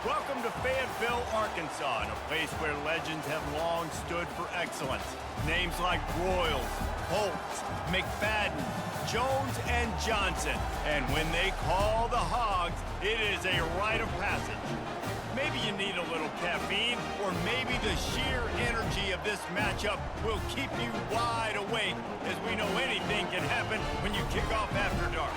Welcome to Fayetteville, Arkansas, a place where legends have long stood for excellence. Names like Royals, Holtz, McFadden, Jones, and Johnson. And when they call the Hogs, it is a rite of passage. Maybe you need a little caffeine, or maybe the sheer energy of this matchup will keep you wide awake, as we know anything can happen when you kick off after dark.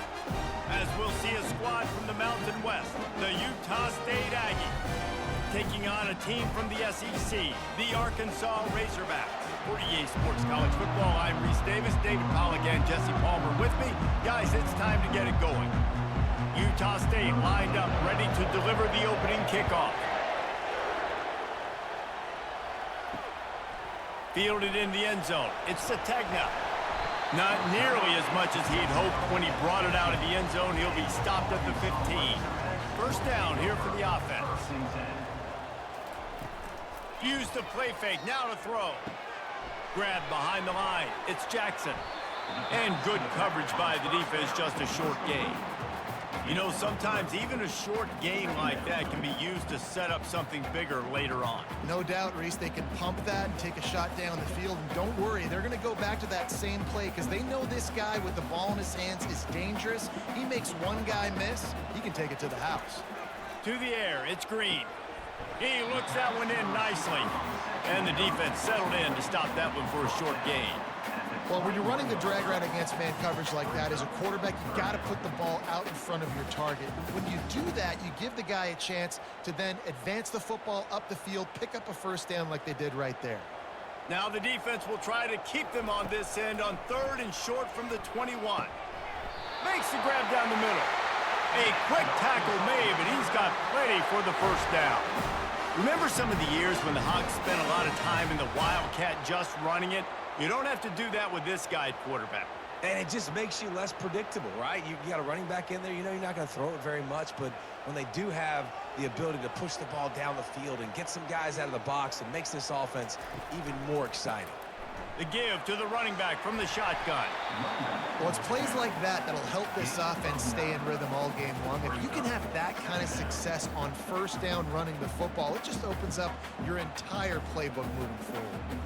As we'll see a squad from the Mountain West, the Utah State Aggies, taking on a team from the SEC, the Arkansas Razorbacks. For EA Sports College Football, I'm Reese Davis, David Pollack, and Jesse Palmer with me. Guys, it's time to get it going. Utah State lined up, ready to deliver the opening kickoff. Fielded in the end zone, it's Sategna. Not nearly as much as he'd hoped when he brought it out of the end zone. He'll be stopped at the 15. First down here for the offense. Used the play fake, now to throw. Grab behind the line, it's Jackson. And good coverage by the defense, just a short gain. You know, sometimes even a short game like that can be used to set up something bigger later on. No doubt, Reese, they can pump that and take a shot down the field. And don't worry, they're going to go back to that same play because they know this guy with the ball in his hands is dangerous. He makes one guy miss, he can take it to the house. To the air, it's Green. He looks that one in nicely. And the defense settled in to stop that one for a short gain. Well, when you're running the drag route against man coverage like that, as a quarterback, you got to put the ball out in front of your target. When you do that, you give the guy a chance to then advance the football up the field, pick up a first down like they did right there. Now the defense will try to keep them on this end on third and short from the 21. Makes the grab down the middle. A quick tackle made, but he's got plenty for the first down. Remember some of the years when the Hogs spent a lot of time in the Wildcat just running it? You don't have to do that with this guy at quarterback. And it just makes you less predictable, right? You got a running back in there. You know you're not going to throw it very much, but when they do have the ability to push the ball down the field and get some guys out of the box, it makes this offense even more exciting. The give to the running back from the shotgun. Well, it's plays like that that'll help this offense stay in rhythm all game long. If you can have that kind of success on first down running the football, it just opens up your entire playbook moving forward.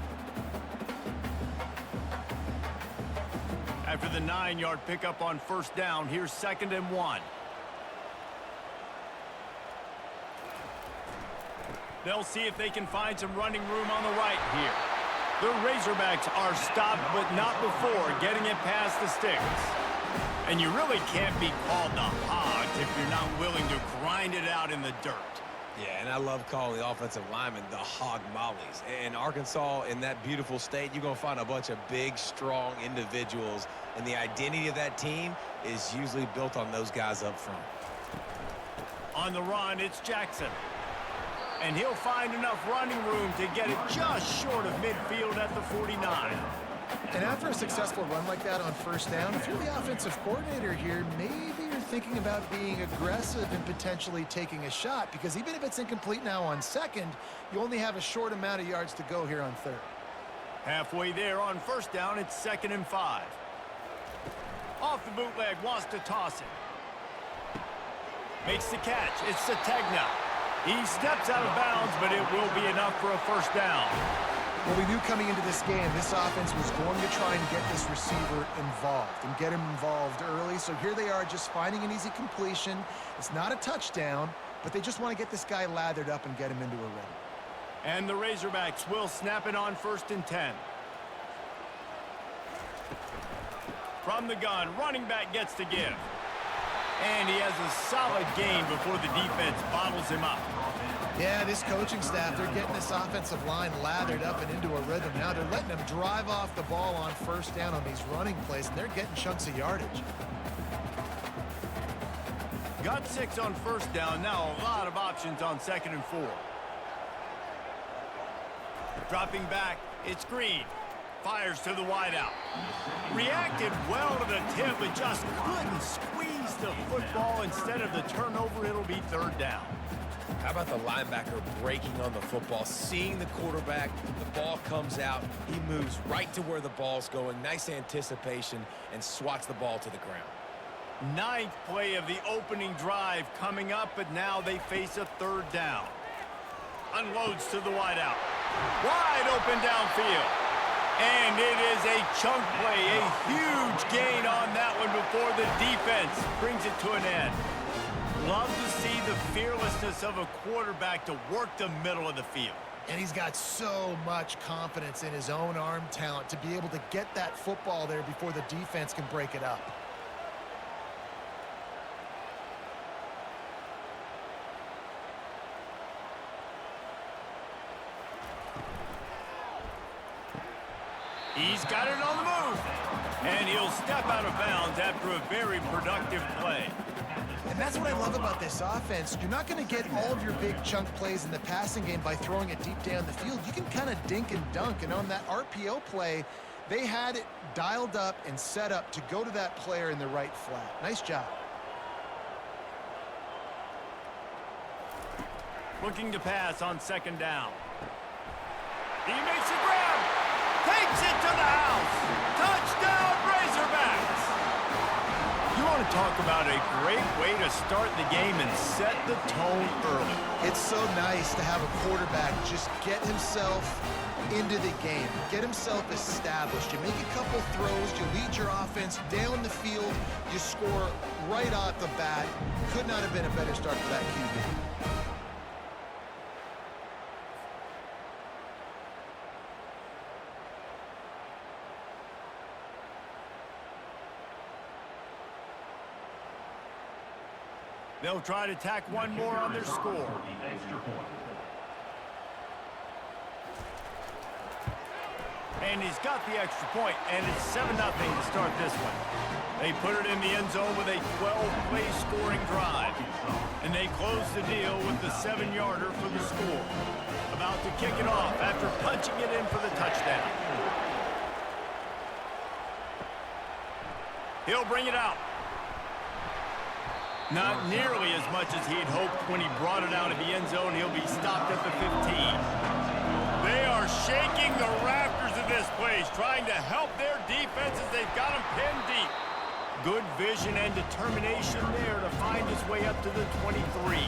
After the 9-yard pickup on first down, here's 2nd and 1. They'll see if they can find some running room on the right here. The Razorbacks are stopped, but not before getting it past the sticks. And you really can't be called the Hogs if you're not willing to grind it out in the dirt. Yeah, and I love calling the offensive linemen the hog mollies. In Arkansas, in that beautiful state, you're going to find a bunch of big, strong individuals, and the identity of that team is usually built on those guys up front. On the run, it's Jackson. And he'll find enough running room to get it just short of midfield at the 49. And after a successful run like that on first down, if you're the offensive coordinator here, maybe you're thinking about being aggressive and potentially taking a shot, because even if it's incomplete now on second, you only have a short amount of yards to go here on third. Halfway there on first down, it's 2nd and 5. Off the bootleg, wants to toss it. Makes the catch, it's Sategna. He steps out of bounds, but it will be enough for a first down. Well, we knew coming into this game, this offense was going to try and get this receiver involved and get him involved early. So here they are just finding an easy completion. It's not a touchdown, but they just want to get this guy lathered up and get him into a run. And the Razorbacks will snap it on 1st and 10. From the gun, running back gets the give. And he has a solid gain before the defense bottles him up. Yeah, this coaching staff, they're getting this offensive line lathered up and into a rhythm. Now they're letting them drive off the ball on first down on these running plays, and they're getting chunks of yardage. Got 6 on first down, now a lot of options on 2nd and 4. Dropping back, it's Green. Fires to the wideout. Reacted well to the tip, but just couldn't squeeze the football. Instead of the turnover, it'll be 3rd down. How about the linebacker breaking on the football, seeing the quarterback, the ball comes out, he moves right to where the ball's going, nice anticipation, and swats the ball to the ground. Ninth play of the opening drive coming up, but now they face a third down. Unloads to the wideout. Wide open downfield. And it is a chunk play, a huge gain on that one before the defense brings it to an end. Love to see the fearlessness of a quarterback to work the middle of the field. And he's got so much confidence in his own arm talent to be able to get that football there before the defense can break it up. He's got it on the move. And he'll step out of bounds after a very productive play. And that's what I love about this offense. You're not going to get all of your big chunk plays in the passing game by throwing it deep down the field. You can kind of dink and dunk. And on that RPO play, they had it dialed up and set up to go to that player in the right flat. Nice job. Looking to pass on second down. He makes a grab. Takes it to the house. Touchdown, Razorbacks. You want to talk about a great way to start the game and set the tone early. It's so nice to have a quarterback just get himself into the game, get himself established. You make a couple throws, you lead your offense down the field, you score right off the bat. Could not have been a better start for that QB. They'll try to tack one more on their score. And he's got the extra point, and it's 7-0 to start this one. They put it in the end zone with a 12-play scoring drive. And they close the deal with the 7-yarder for the score. About to kick it off after punching it in for the touchdown. He'll bring it out. Not nearly as much as he'd hoped when he brought it out of the end zone. He'll be stopped at the 15. They are shaking the rafters of this place, trying to help their defense as they've got him pinned deep. Good vision and determination there to find his way up to the 23.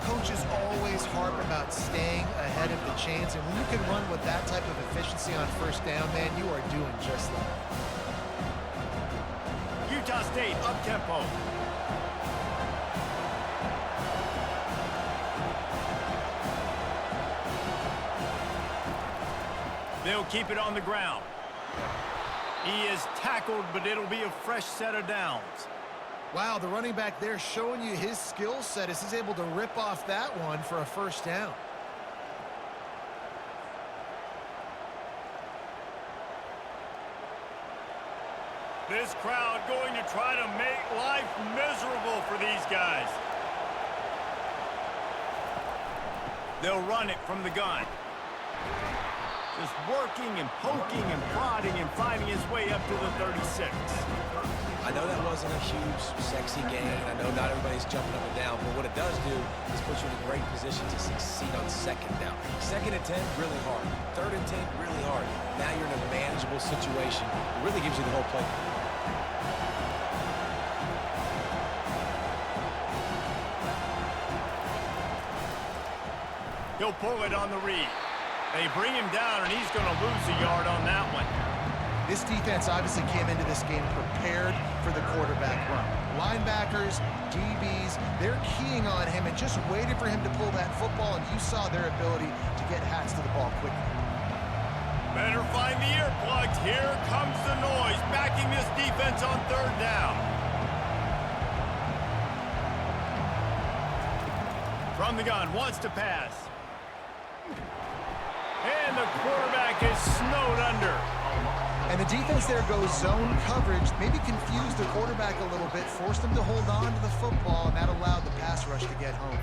Coaches always harp about staying ahead of the chains, and when you can run with that type of efficiency on first down, man, you are doing just that. Utah State up-tempo. They'll keep it on the ground. He is tackled, but it'll be a fresh set of downs. Wow, the running back there showing you his skill set as he's able to rip off that one for a first down. This crowd going to try to make life miserable for these guys. They'll run it from the gun. Just working and poking and prodding and finding his way up to the 36. I know that wasn't a huge, sexy gain. I know not everybody's jumping up and down, but what it does do is put you in a great position to succeed on second down. Second and 10, really hard. Third and 10, really hard. Now you're in a manageable situation. It really gives you the whole play. He'll pull it on the read. They bring him down, and he's going to lose a yard on that one. This defense obviously came into this game prepared for the quarterback run. Linebackers, DBs, they're keying on him and just waiting for him to pull that football, and you saw their ability to get hats to the ball quickly. Better find the earplugs. Here comes the noise, backing this defense on third down. From the gun, wants to pass. And the quarterback is snowed under. And the defense there goes zone coverage, maybe confused the quarterback a little bit, forced him to hold on to the football, and that allowed the pass rush to get home.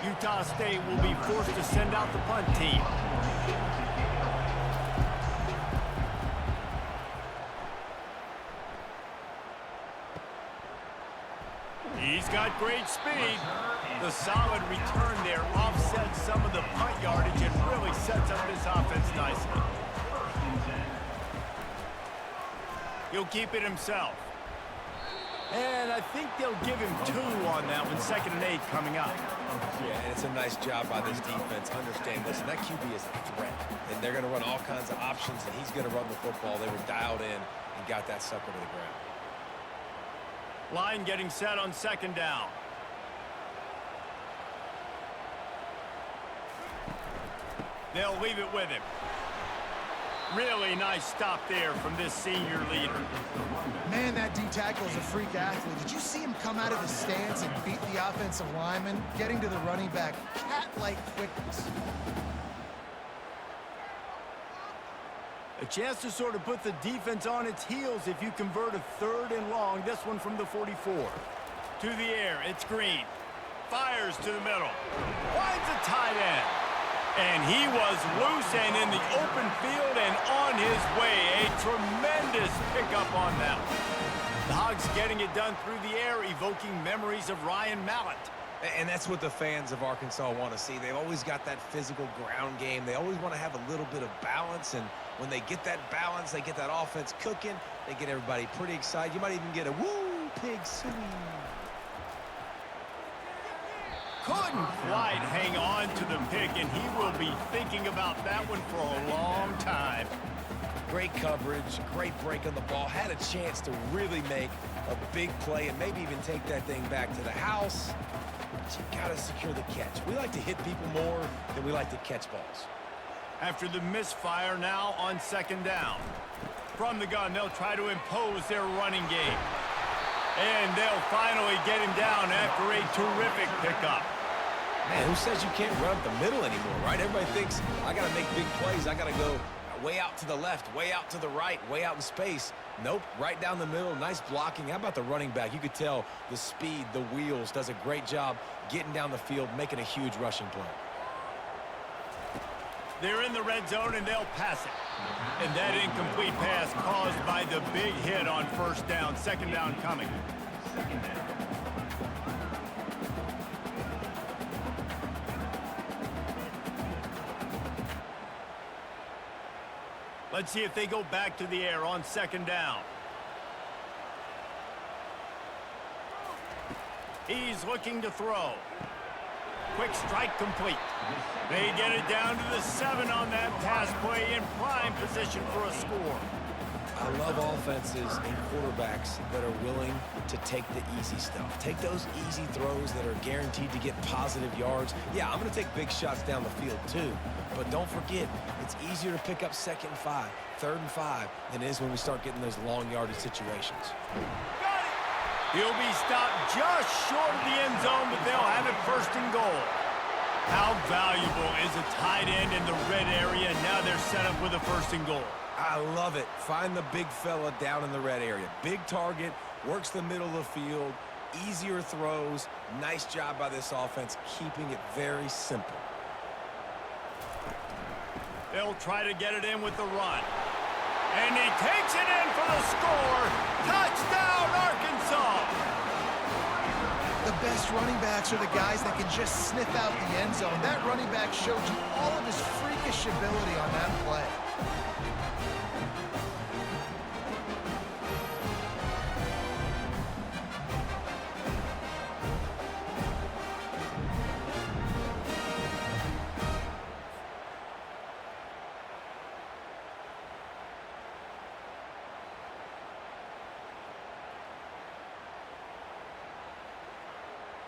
Utah State will be forced to send out the punt team. got great speed. The solid return there offsets some of the punt yardage and really sets up this offense nicely. He'll keep it himself. And I think they'll give him 2 on that one. 2nd and 8 coming up. Yeah, and it's a nice job by this defense. Understand, listen, that QB is a threat. And they're going to run all kinds of options, and he's going to run the football. They were dialed in and got that sucker to the ground. Line getting set on 2nd down. They'll leave it with him. Really nice stop there from this senior leader. Man, that D-tackle is a freak athlete. Did you see him come out of his stance and beat the offensive lineman, getting to the running back? Cat-like quickness. A chance to sort of put the defense on its heels if you convert a 3rd and long. This one from the 44. To the air, it's Green. Fires to the middle. Finds a tight end. And he was loose and in the open field and on his way. A tremendous pickup on that one. The Hogs getting it done through the air, evoking memories of Ryan Mallett. And that's what the fans of Arkansas want to see. They've always got that physical ground game. They always want to have a little bit of balance. And when they get that balance, they get that offense cooking, they get everybody pretty excited. You might even get a woo, pig swing. Couldn't quite hang on to the pick, and he will be thinking about that one for a long time. Great coverage, great break on the ball. Had a chance to really make a big play and maybe even take that thing back to the house. But you got to secure the catch. We like to hit people more than we like to catch balls. After the misfire, now on 2nd down. From the gun, they'll try to impose their running game. And they'll finally get him down after a terrific pickup. Man, who says you can't run up the middle anymore, right? Everybody thinks, I got to make big plays. I got to go way out to the left, way out to the right, way out in space. Nope, right down the middle. Nice blocking. How about the running back? You could tell the speed, the wheels, does a great job getting down the field, making a huge rushing play. They're in the red zone, and they'll pass it. And that incomplete pass caused by the big hit on 1st down. 2nd down coming. Let's see if they go back to the air on 2nd down. He's looking to throw. Quick strike complete. They get it down to the 7 on that pass play in prime position for a score. I love offenses and quarterbacks that are willing to take the easy stuff. Take those easy throws that are guaranteed to get positive yards. Yeah, I'm going to take big shots down the field too. But don't forget, it's easier to pick up 2nd and 5, 3rd and 5 than it is when we start getting those long yardage situations. Got it! He'll be stopped just short of the end zone, but they'll have it 1st and goal. How valuable is a tight end in the red area? Now they're set up with a 1st and goal. I love it. Find the big fella down in the red area. Big target, works the middle of the field, easier throws. Nice job by this offense, keeping it very simple. They'll try to get it in with the run. And he takes it in for the score. Touchdown, Arkansas! The best running backs are the guys that can just sniff out the end zone. That running back showed you all of his freakish ability on that play.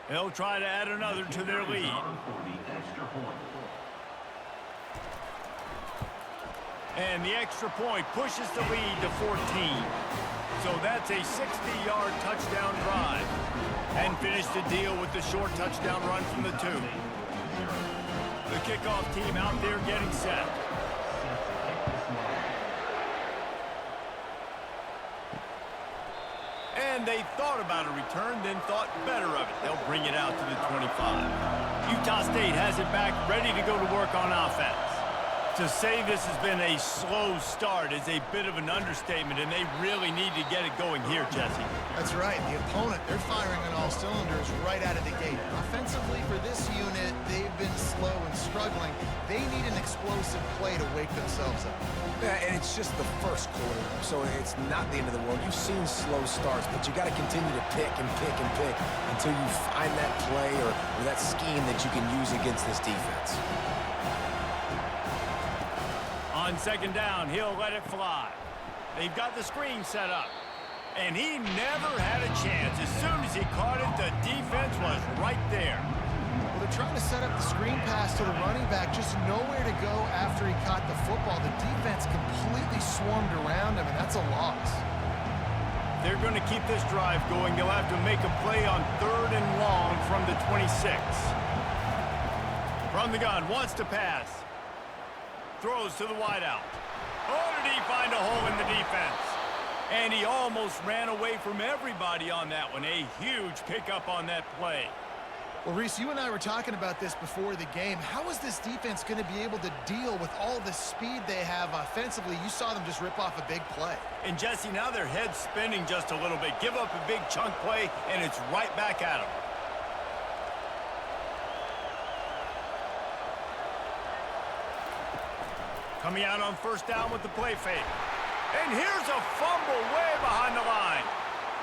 They'll try to add another to their lead. And the extra point pushes the lead to 14. So that's a 60-yard touchdown drive. And finish the deal with the short touchdown run from the 2. The kickoff team out there getting set. And they thought about a return, then thought better of it. They'll bring it out to the 25. Utah State has it back, ready to go to work on offense. To say this has been a slow start is a bit of an understatement, and they really need to get it going here, Jesse. That's right. The opponent, they're firing on all cylinders right out of the gate. Offensively, for this unit, they've been slow and struggling. They need an explosive play to wake themselves up. Yeah, and it's just the first quarter, so it's not the end of the world. You've seen slow starts, but you got to continue to pick and pick and pick until you find that play or that scheme that you can use against this defense. On second down, he'll let it fly. They've got the screen set up. And he never had a chance. As soon as he caught it, the defense was right there. Well, they're trying to set up the screen pass to the running back, just nowhere to go after he caught the football. The defense completely swarmed around him, and that's a loss. They're going to keep this drive going. They'll have to make a play on 3rd and long from the 26. From the gun, wants to pass. Throws to the wideout. Oh, did he find a hole in the defense? And he almost ran away from everybody on that one. A huge pickup on that play. Well, Reese, you and I were talking about this before the game. How is this defense going to be able to deal with all the speed they have offensively? You saw them just rip off a big play. And, Jesse, now their head's spinning just a little bit. Give up a big chunk play, and it's right back at them. Coming out on first down with the play fake. And here's a fumble way behind the line.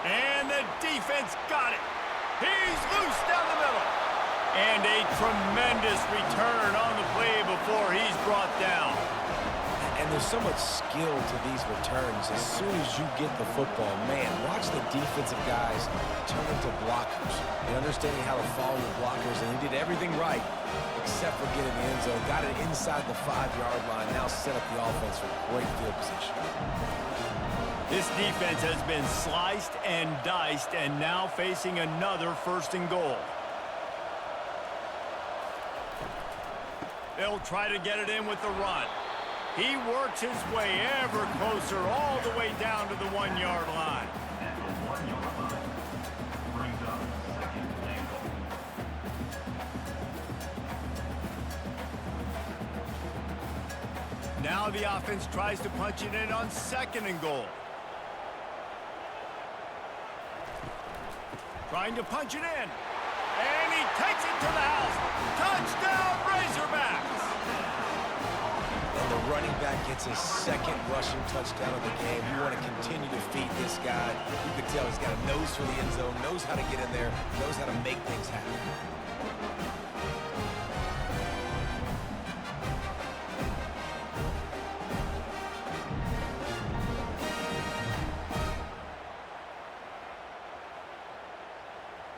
And the defense got it. He's loose down the middle. And a tremendous return on the play before he's brought down. And there's so much skill to these returns. As soon as you get the football, man, watch the defensive guys turn into blockers and understanding how to follow your blockers. And he did everything right except for getting the end zone. Got it inside the 5-yard line. Now set up the offense for great field position. This defense has been sliced and diced, and now facing another 1st and goal. They'll try to get it in with the run. He works his way ever closer all the way down to the 1-yard line. Now the offense tries to punch it in on 2nd and goal. Trying to punch it in. And he takes it to the house. Touchdown, Razorbacks! And the running back gets his 2nd rushing touchdown of the game. You want to continue to feed this guy. You can tell he's got a nose for the end zone, knows how to get in there, knows how to make things happen.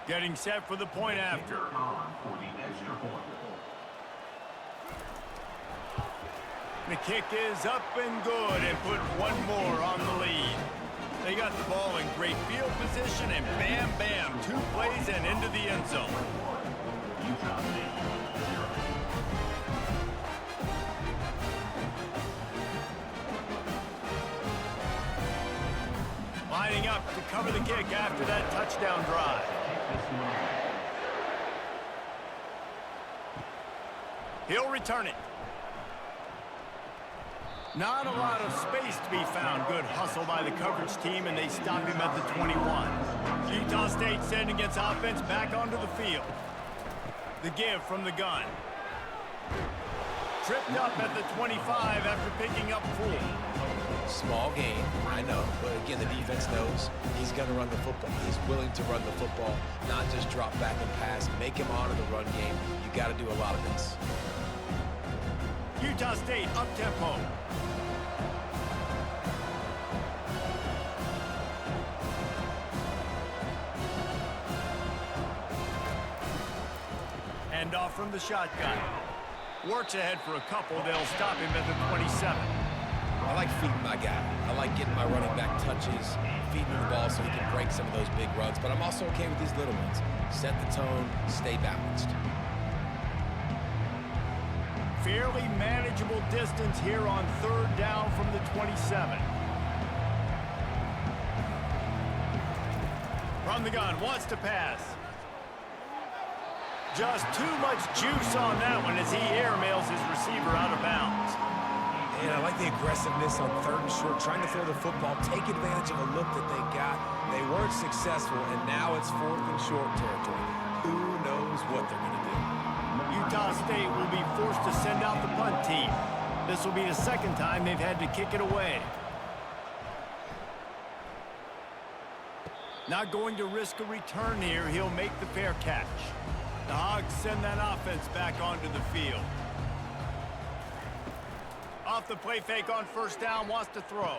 Getting set for the point after. The kick is up and good and put one more on the lead. They got the ball in great field position and bam, bam, 2 plays and into the end zone. Lining up to cover the kick after that touchdown drive. He'll return it. Not a lot of space to be found. Good hustle by the coverage team, and they stop him at the 21. Utah State sending its offense back onto the field. The give from the gun. Tripped up at the 25 after picking up 4. Small gain, I know, but again, the defense knows he's going to run the football. He's willing to run the football, not just drop back and pass. Make him honor the run game. You got to do a lot of this. Utah State up-tempo. Hand off from the shotgun. Works ahead for a couple. They'll stop him at the 27. I like feeding my guy. I like getting my running back touches, feeding him the ball so he can break some of those big runs. But I'm also okay with these little ones. Set the tone, stay balanced. Fairly manageable distance here on 3rd down from the 27. From the gun, wants to pass. Just too much juice on that one as he airmails his receiver out of bounds. And I like the aggressiveness on 3rd and short, trying to throw the football, take advantage of a look that they got. They weren't successful, and now it's 4th and short territory. Who knows what they're going to do? Utah State will be forced to send out the punt team. This will be the 2nd time they've had to kick it away. Not going to risk a return here. He'll make the fair catch. The Hogs send that offense back onto the field. Off the play fake on 1st down, wants to throw.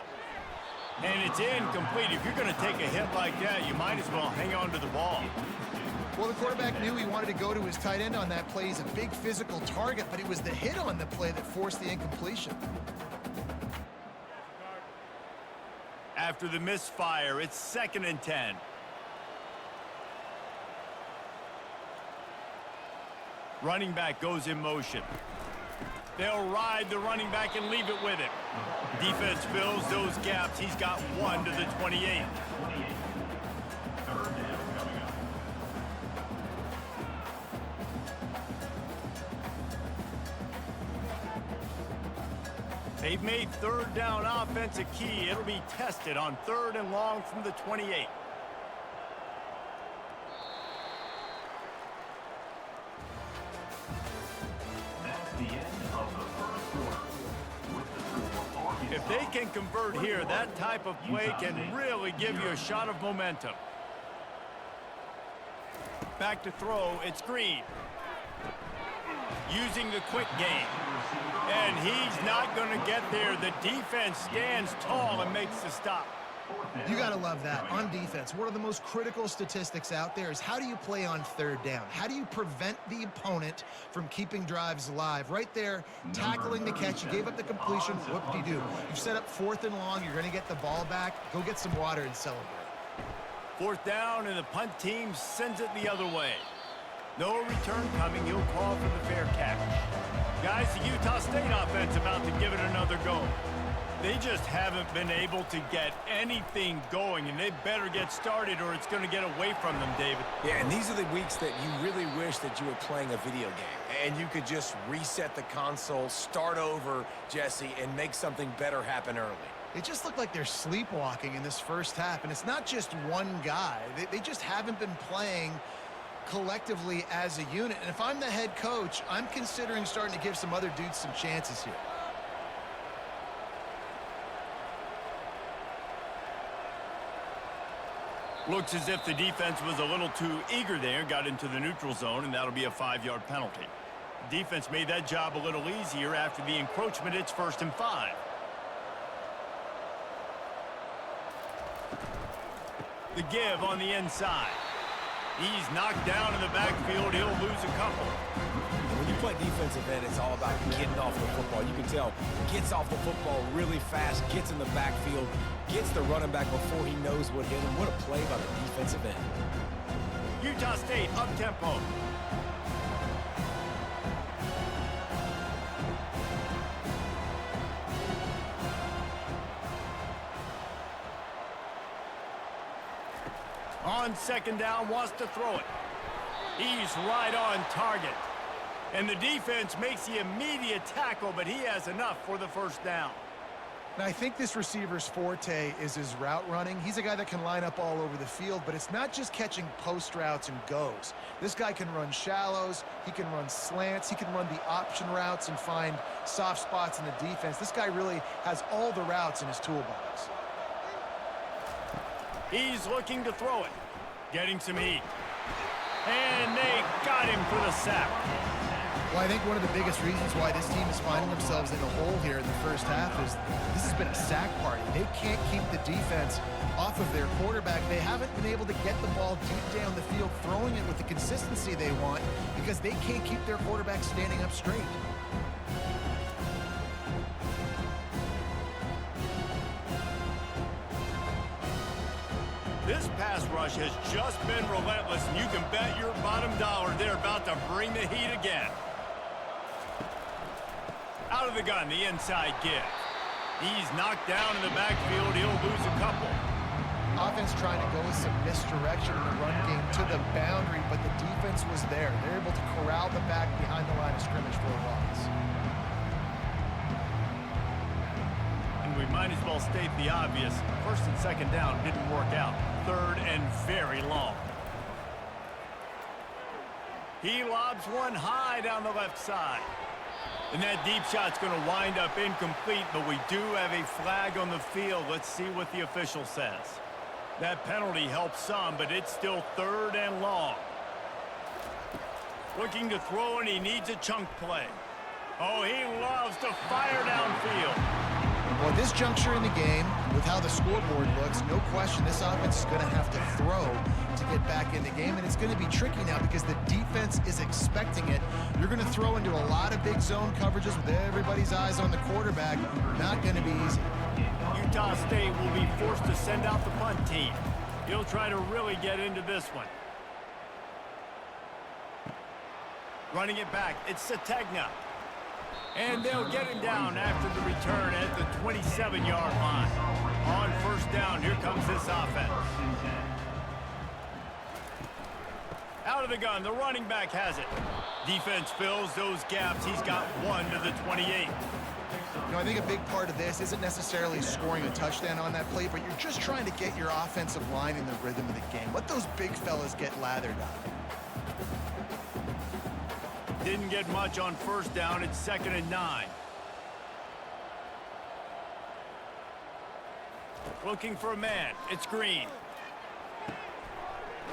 And it's incomplete. If you're going to take a hit like that, you might as well hang on to the ball. Well, the quarterback knew he wanted to go to his tight end on that play. He's a big physical target, but it was the hit on the play that forced the incompletion. After the misfire, it's 2nd and 10. Running back goes in motion. They'll ride the running back and leave it with him. Defense fills those gaps. He's got 1 to the 28. They've made 3rd down offense a key. It'll be tested on 3rd and long from the 28. If they can convert here, that type of play can really give you a shot of momentum. Back to throw, it's Green. Using the quick game. And he's not going to get there. The defense stands tall and makes the stop. You got to love that. On defense, one of the most critical statistics out there is how do you play on 3rd down? How do you prevent the opponent from keeping drives alive? Right there, tackling the catch. You gave up the completion. What do you do? You've set up 4th and long. You're going to get the ball back. Go get some water and celebrate. 4th down, and the punt team sends it the other way. No return coming. He'll call for the fair catch. Guys, the Utah State offense about to give it another go. They just haven't been able to get anything going, and they better get started or it's going to get away from them, David. Yeah, and these are the weeks that you really wish that you were playing a video game and you could just reset the console, start over, Jesse, and make something better happen early. It just looked like they're sleepwalking in this 1st half, and it's not just one guy. They just haven't been playing collectively as a unit. And if I'm the head coach, I'm considering starting to give some other dudes some chances here. Looks as if the defense was a little too eager there, got into the neutral zone, and that'll be a 5-yard penalty. Defense made that job a little easier after the encroachment. It's 1st and 5. The give on the inside. He's knocked down in the backfield. He'll lose a couple. When you play defensive end, it's all about getting off the football. You can tell, gets off the football really fast, gets in the backfield, gets the running back before he knows what hit him. What a play by the defensive end. Utah State up-tempo. On 2nd down, wants to throw it. He's right on target. And the defense makes the immediate tackle, but he has enough for the 1st down. Now, I think this receiver's forte is his route running. He's a guy that can line up all over the field, but it's not just catching post routes and goes. This guy can run shallows, he can run slants, he can run the option routes and find soft spots in the defense. This guy really has all the routes in his toolbox. He's looking to throw it. Getting some heat. And they got him for the sack. Well, I think one of the biggest reasons why this team is finding themselves in a hole here in the 1st half is this has been a sack party. They can't keep the defense off of their quarterback. They haven't been able to get the ball deep down the field, throwing it with the consistency they want because they can't keep their quarterback standing up straight. This pass rush has just been relentless, and you can bet your bottom dollar they're about to bring the heat again. Out of the gun, the inside give. He's knocked down in the backfield. He'll lose a couple. Offense trying to go with some misdirection in the run game to the boundary, but the defense was there. They're able to corral the back behind the line of scrimmage for a loss. I'll state the obvious. First and second down didn't work out. Third and very long. He lobs one high down the left side. And that deep shot's going to wind up incomplete, but we do have a flag on the field. Let's see what the official says. That penalty helps some, but it's still third and long. Looking to throw, and he needs a chunk play. Oh, he loves to fire downfield. Well, this juncture in the game, with how the scoreboard looks, no question this offense is going to have to throw to get back in the game, and it's going to be tricky now because the defense is expecting it. You're going to throw into a lot of big zone coverages with everybody's eyes on the quarterback. Not going to be easy. Utah State will be forced to send out the punt team. He'll try to really get into this one. Running it back, it's Sategna. And they'll get him down after the return at the 27-yard line. On first down, here comes this offense. Out of the gun, the running back has it. Defense fills those gaps. He's got one to the 28. You know, I think a big part of this isn't necessarily scoring a touchdown on that play, but you're just trying to get your offensive line in the rhythm of the game. Let those big fellas get lathered up. Didn't get much on first down. It's 2nd and 9. Looking for a man. It's Green.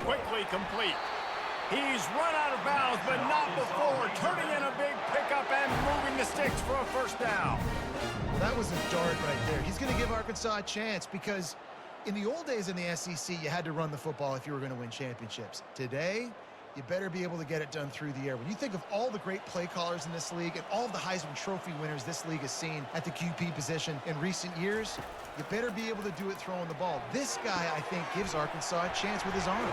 Quickly complete. He's run out of bounds, but not before. Turning in a big pickup and moving the sticks for a first down. Well, that was a dart right there. He's going to give Arkansas a chance because in the old days in the SEC, you had to run the football if you were going to win championships. Today, you better be able to get it done through the air. When you think of all the great play callers in this league and all of the Heisman Trophy winners this league has seen at the QP position in recent years, you better be able to do it throwing the ball. This guy, I think, gives Arkansas a chance with his arm.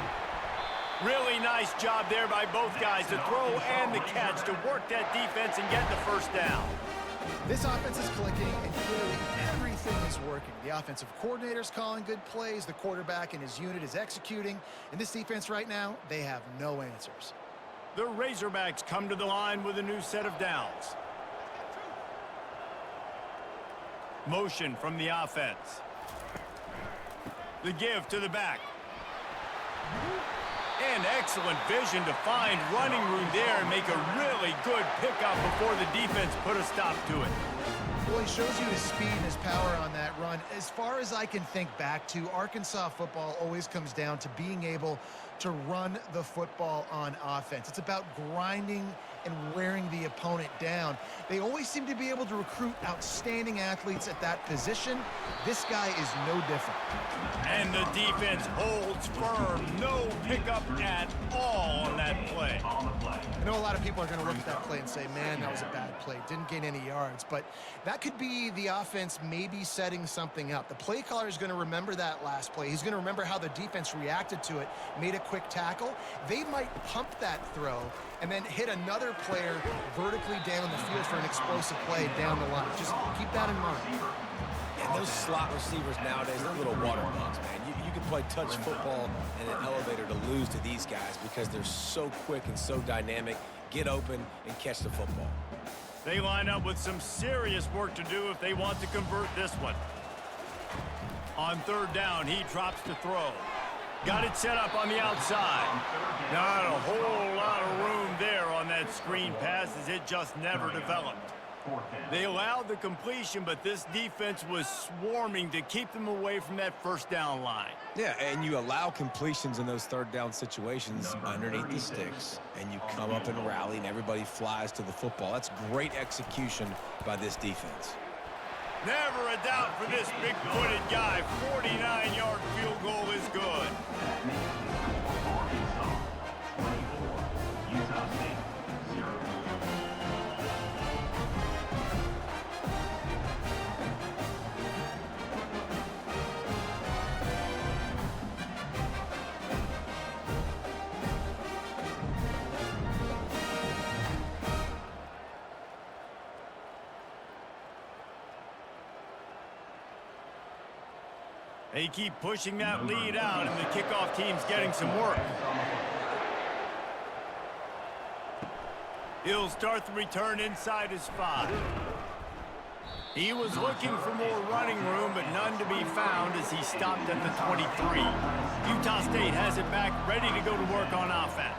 Really nice job there by both guys, the throw and the catch, to work that defense and get the first down. This offense is clicking, and clearly everything is working. The offensive coordinator's calling good plays. The quarterback and his unit is executing. And this defense right now, they have no answers. The Razorbacks come to the line with a new set of downs. Motion from the offense. The give to the back. And excellent vision to find running room there and make a really good pickup before the defense put a stop to it. Well, he shows you his speed and his power on that run. As far as I can think back to, Arkansas football always comes down to being able to run the football on offense. It's about grinding and wearing the opponent down. They always seem to be able to recruit outstanding athletes at that position. This guy is no different. And the defense holds firm. No pickup at all on that play. I know a lot of people are going to look at that play and say, man, that was a bad play. Didn't gain any yards. But that could be the offense maybe setting something up. The play caller is going to remember that last play. He's going to remember how the defense reacted to it, made a quick tackle. They might pump that throw and then hit another player vertically down the field for an explosive play down the line. Just keep that in mind. And those slot receivers nowadays, they're little water bugs, man. You can play touch football in an elevator to lose to these guys because they're so quick and so dynamic. Get open and catch the football. They line up with some serious work to do if they want to convert this one. On third down, he drops to throw. Got it set up on the outside. Not a whole lot of room there on that screen pass as it just never developed. They allowed the completion, but this defense was swarming to keep them away from that first down line. Yeah, and you allow completions in those third down situations underneath the sticks, and you come up and rally, and everybody flies to the football. That's great execution by this defense. Never a doubt for this big-footed guy. 49-yard field goal is good. They keep pushing that lead out, and the kickoff team's getting some work. He'll start the return inside his 5. He was looking for more running room, but none to be found as he stopped at the 23. Utah State has it back, ready to go to work on offense.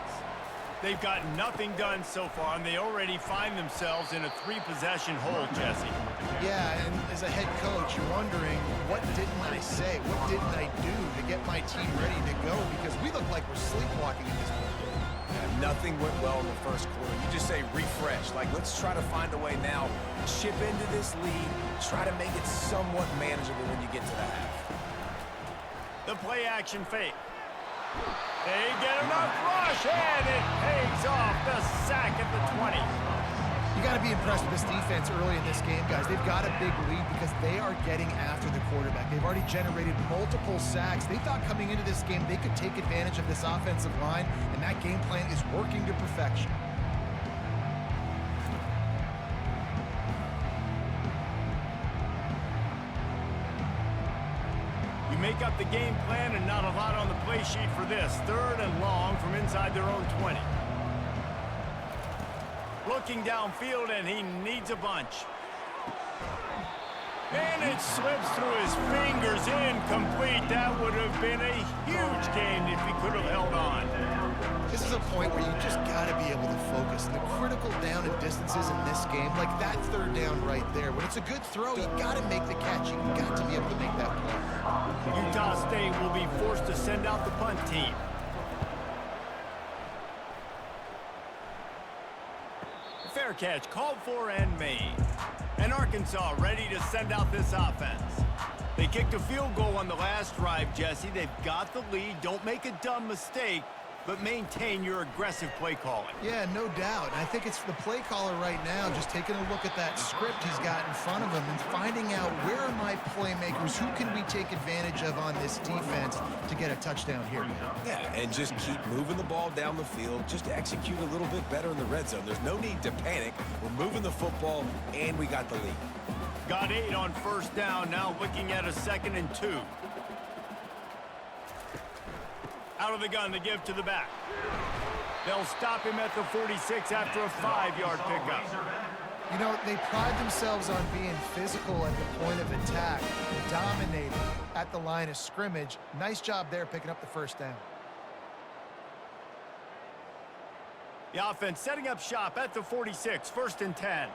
They've got nothing done so far, and they already find themselves in a 3-possession hole, Jesse. Yeah, and as a head coach, you're wondering, what didn't I say? What didn't I do to get my team ready to go? Because we look like we're sleepwalking at this point. Nothing went well in the first quarter. You just say refresh. Like, let's try to find a way now. Chip into this lead. Try to make it somewhat manageable when you get to the half. The play action fake. They get enough rush, and it pays off. The sack at the 20. You got to be impressed with this defense early in this game, guys. They've got a big lead because they are getting after the quarterback. They've already generated multiple sacks. They thought coming into this game they could take advantage of this offensive line, and that game plan is working to perfection. You make up the game plan and not a lot on the play sheet for this. 3rd and long from inside their own 20. Looking downfield, and he needs a bunch. And it slips through his fingers, incomplete. That would have been a huge gain if he could have held on. This is a point where you just got to be able to focus. The critical down and distances in this game, like that 3rd down right there. When it's a good throw, you got to make the catch. You got to be able to make that play. Utah State will be forced to send out the punt team. Fair catch called for and made. And Arkansas ready to send out this offense. They kicked a field goal on the last drive, Jesse. They've got the lead. Don't make a dumb mistake, but maintain your aggressive play calling. Yeah, no doubt. And I think it's the play caller right now just taking a look at that script he's got in front of him and finding out, where are my playmakers? Who can we take advantage of on this defense to get a touchdown here? Yeah, and just keep moving the ball down the field. Just execute a little bit better in the red zone. There's no need to panic. We're moving the football, and we got the lead. Got 8 on 1st down. Now looking at a 2nd and 2. Out of the gun, to give to the back. They'll stop him at the 46 after a 5-yard pickup. You know, they pride themselves on being physical at the point of attack, dominating at the line of scrimmage. Nice job there picking up the 1st down. The offense setting up shop at the 46, 1st and 10.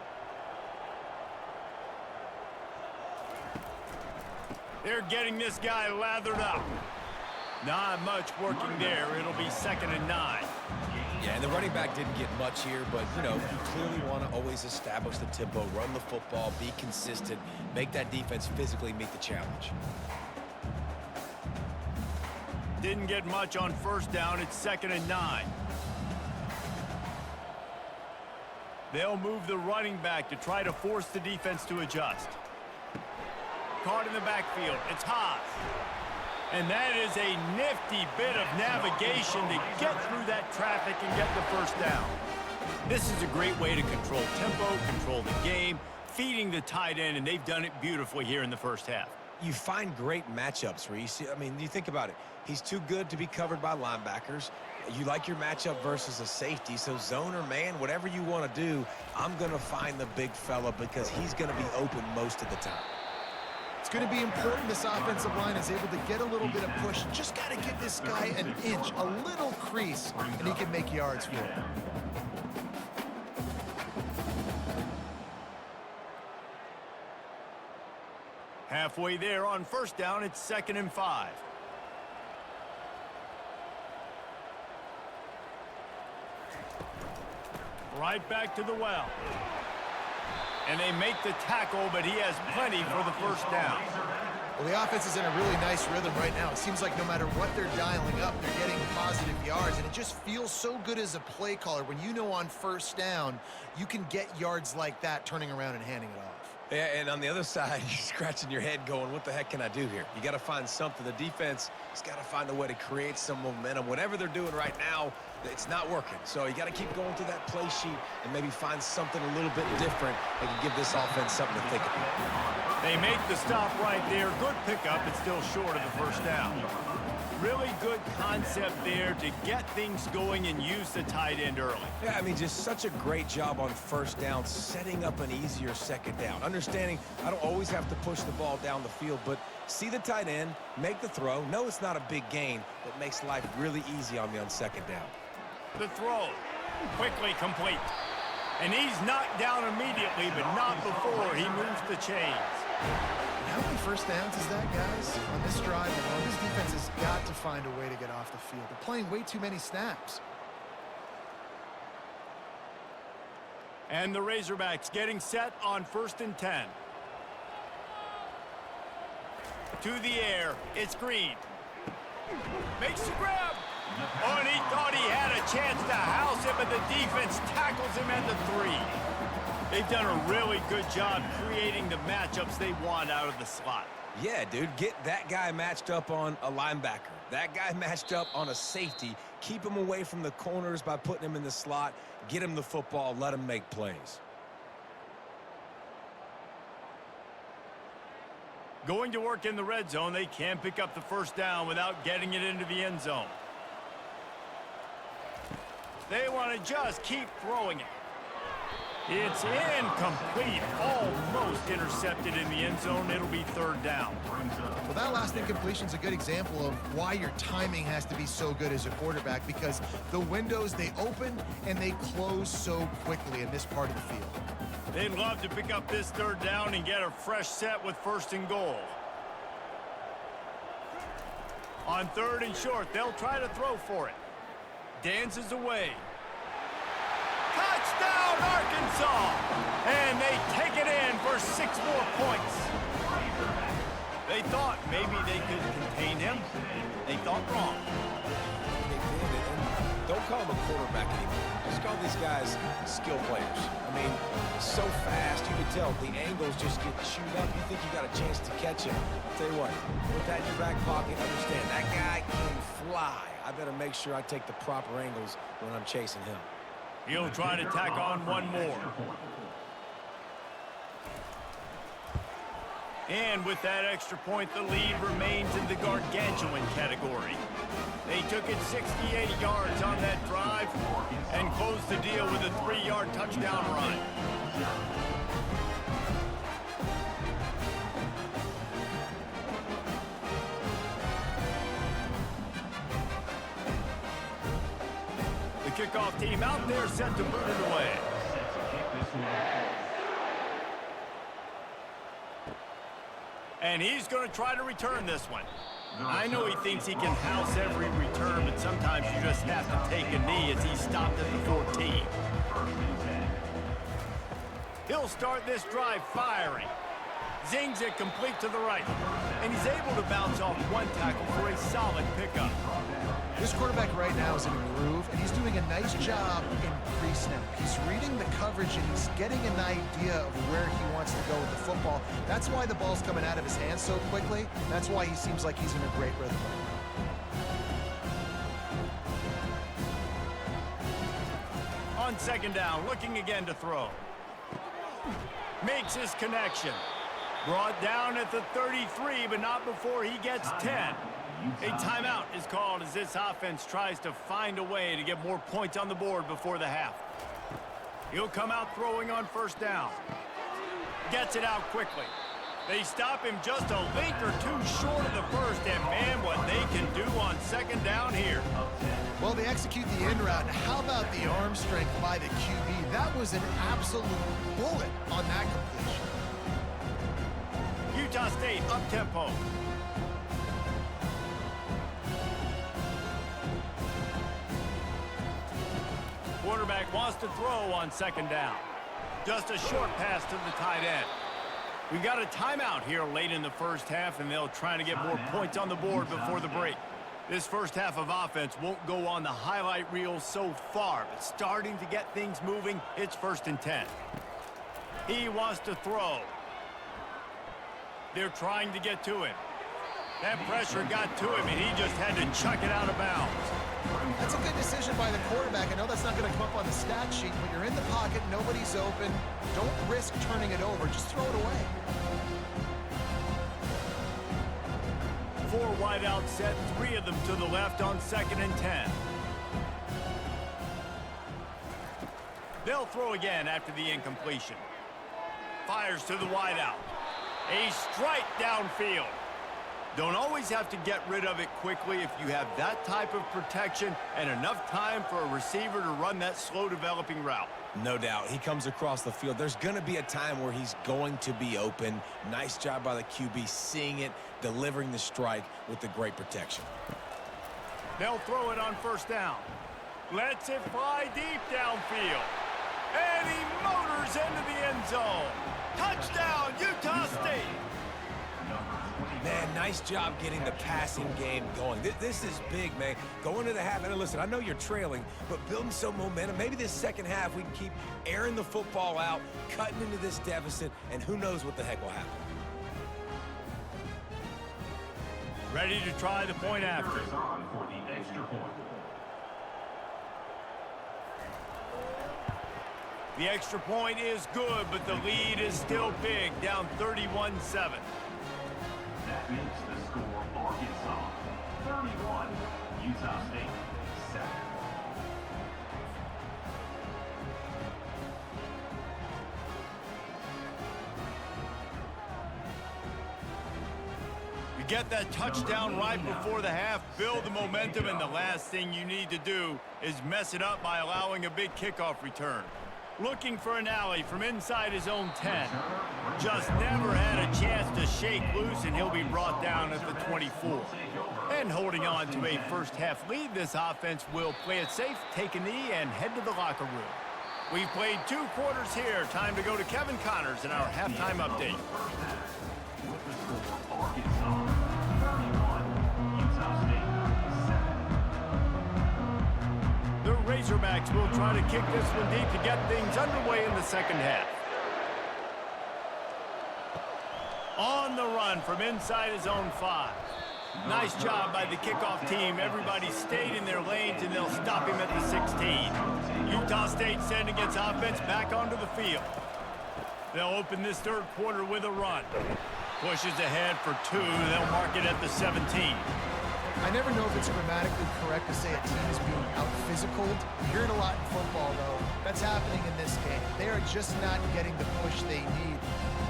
They're getting this guy lathered up. Not much working there. It'll be 2nd and 9. Yeah, and the running back didn't get much here, but, you know, you clearly want to always establish the tempo, run the football, be consistent, make that defense physically meet the challenge. Didn't get much on 1st down. It's 2nd and 9. They'll move the running back to try to force the defense to adjust. Caught in the backfield. It's Haas. And that is a nifty bit of navigation to get through that traffic and get the 1st down. This is a great way to control tempo, control the game, feeding the tight end, and they've done it beautifully here in the 1st half. You find great matchups, Reese. I mean, you think about it. He's too good to be covered by linebackers. You like your matchup versus a safety, so zone or man, whatever you want to do, I'm going to find the big fella because he's going to be open most of the time. It's going to be important this offensive line is able to get a little bit of push. Just got to give this guy an inch, a little crease, and he can make yards for it. Halfway there on 1st down, it's 2nd and 5. Right back to the well. And they make the tackle, but he has plenty for the 1st down. Well, the offense is in a really nice rhythm right now. It seems like no matter what they're dialing up, they're getting positive yards, and it just feels so good as a play caller when you know on 1st down you can get yards like that turning around and handing it off. Yeah, and on the other side, you're scratching your head going, what the heck can I do here? You got to find something. The defense has got to find a way to create some momentum. Whatever they're doing right now, it's not working. So you got to keep going through that play sheet and maybe find something a little bit different that can give this offense something to think about. They make the stop right there. Good pickup. It's still short of the 1st down. Really good concept there to get things going and use the tight end early. Yeah, I mean, just such a great job on first down, setting up an easier second down. Understanding I don't always have to push the ball down the field, but see the tight end, make the throw. No, it's not a big gain, but makes life really easy on me on second down. The throw, quickly complete. And he's knocked down immediately, but not before he moves the chains. How many first downs is that, guys? On this drive alone, this defense has got to find a way to get off the field. They're playing way too many snaps. And the Razorbacks getting set on 1st and 10. To the air, it's Green. Makes the grab. Oh, and he thought he had a chance to house him, but the defense tackles him at the 3. They've done a really good job creating the matchups they want out of the slot. Yeah, dude, get that guy matched up on a linebacker. That guy matched up on a safety. Keep him away from the corners by putting him in the slot. Get him the football. Let him make plays. Going to work in the red zone, they can pick up the first down without getting it into the end zone. They want to just keep throwing it. It's incomplete, almost intercepted in the end zone. It'll be 3rd down. Well, that last incompletion is a good example of why your timing has to be so good as a quarterback, because the windows, they open and they close so quickly in this part of the field. They'd love to pick up this 3rd down and get a fresh set with 1st and goal. On 3rd and short, they'll try to throw for it. Dances away. Touchdown, Arkansas! And they take it in for 6 more points. They thought maybe they could contain him. They thought wrong. They did, and don't call him a quarterback anymore. Just call these guys skill players. I mean, so fast, you can tell the angles just get chewed up. You think you got a chance to catch him. Tell you what, put that in your back pocket. Understand, that guy can fly. I better make sure I take the proper angles when I'm chasing him. He'll try to tack on one more. And with that extra point, the lead remains in the gargantuan category. They took it 68 yards on that drive and closed the deal with a 3-yard touchdown run. The kickoff team out there set to boot it away. And he's going to try to return this one. I know he thinks he can house every return, but sometimes you just have to take a knee as he stopped at the 14. He'll start this drive firing. Zings it complete to the right. And he's able to bounce off one tackle for a solid pickup. This quarterback right now is in a groove, and he's doing a nice job in pre-snap. He's reading the coverage, and he's getting an idea of where he wants to go with the football. That's why the ball's coming out of his hands so quickly. That's why he seems like he's in a great rhythm. On 2nd down, looking again to throw. Makes his connection. Brought down at the 33, but not before he gets 10. A timeout is called as this offense tries to find a way to get more points on the board before the half. He'll come out throwing on 1st down. Gets it out quickly. They stop him just a link or two short of the first, and man, what they can do on 2nd down here. Well, they execute the in route. How about the arm strength by the QB? That was an absolute bullet on that completion. Utah State up-tempo. Quarterback wants to throw on 2nd down. Just a short pass to the tight end. We got a timeout here late in the first half, and they'll try to get more points on the board before the break. This first half of offense won't go on the highlight reel so far, but starting to get things moving, it's 1st and 10. He wants to throw. They're trying to get to him. That pressure got to him, and he just had to chuck it out of bounds. That's a good decision by the quarterback. I know that's not going to come up on the stat sheet, but you're in the pocket, nobody's open. Don't risk turning it over. Just throw it away. 4 wideout set, 3 of them to the left on 2nd and 10. They'll throw again after the incompletion. Fires to the wideout. A strike downfield. Don't always have to get rid of it quickly if you have that type of protection and enough time for a receiver to run that slow-developing route. No doubt. He comes across the field. There's going to be a time where he's going to be open. Nice job by the QB seeing it, delivering the strike with the great protection. They'll throw it on 1st down. Lets it fly deep downfield. And he motors into the end zone. Touchdown, Utah State. Man, nice job getting the passing game going. This is big, man. Going to the half, and listen, I know you're trailing, but building some momentum. Maybe this second half we can keep airing the football out, cutting into this deficit, and who knows what the heck will happen. Ready to try the point after. The extra point is good, but the lead is still big, down 31-7. That makes the score Arkansas 31, Utah State 7. You get that touchdown right before the half, build the momentum, and the last thing you need to do is mess it up by allowing a big kickoff return. Looking for an alley from inside his own 10. Just never had a chance to shake loose, and he'll be brought down at the 24. And holding on to a first-half lead, this offense will play it safe, take a knee, and head to the locker room. We've played 2 quarters here. Time to go to Kevin Connors in our halftime update. With the score Arkansas 31, Utah State 7. The Razorbacks will try to kick this one deep to get things underway in the second half. On the run from inside his own 5. Nice job by the kickoff team. Everybody stayed in their lanes, and they'll stop him at the 16. Utah State sending its offense back onto the field. They'll open this 3rd quarter with a run. Pushes ahead for 2. They'll mark it at the 17. I never know if it's grammatically correct to say a team is being out-physicaled. You hear it a lot in football, though. That's happening in this game. They are just not getting the push they need